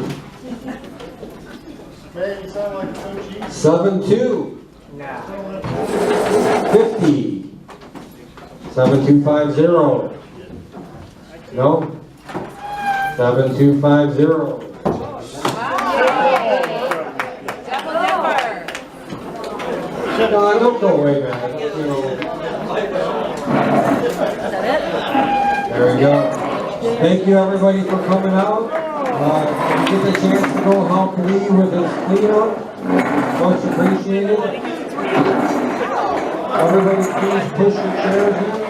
Man, you sound like a coach. 7-2. No. 50. 7250. No? 7250. No, don't go away, man. You know. There we go. Thank you, everybody, for coming out. If you get the chance to go help Lee with his cleanup, much appreciated. Everybody, please push your chairs in.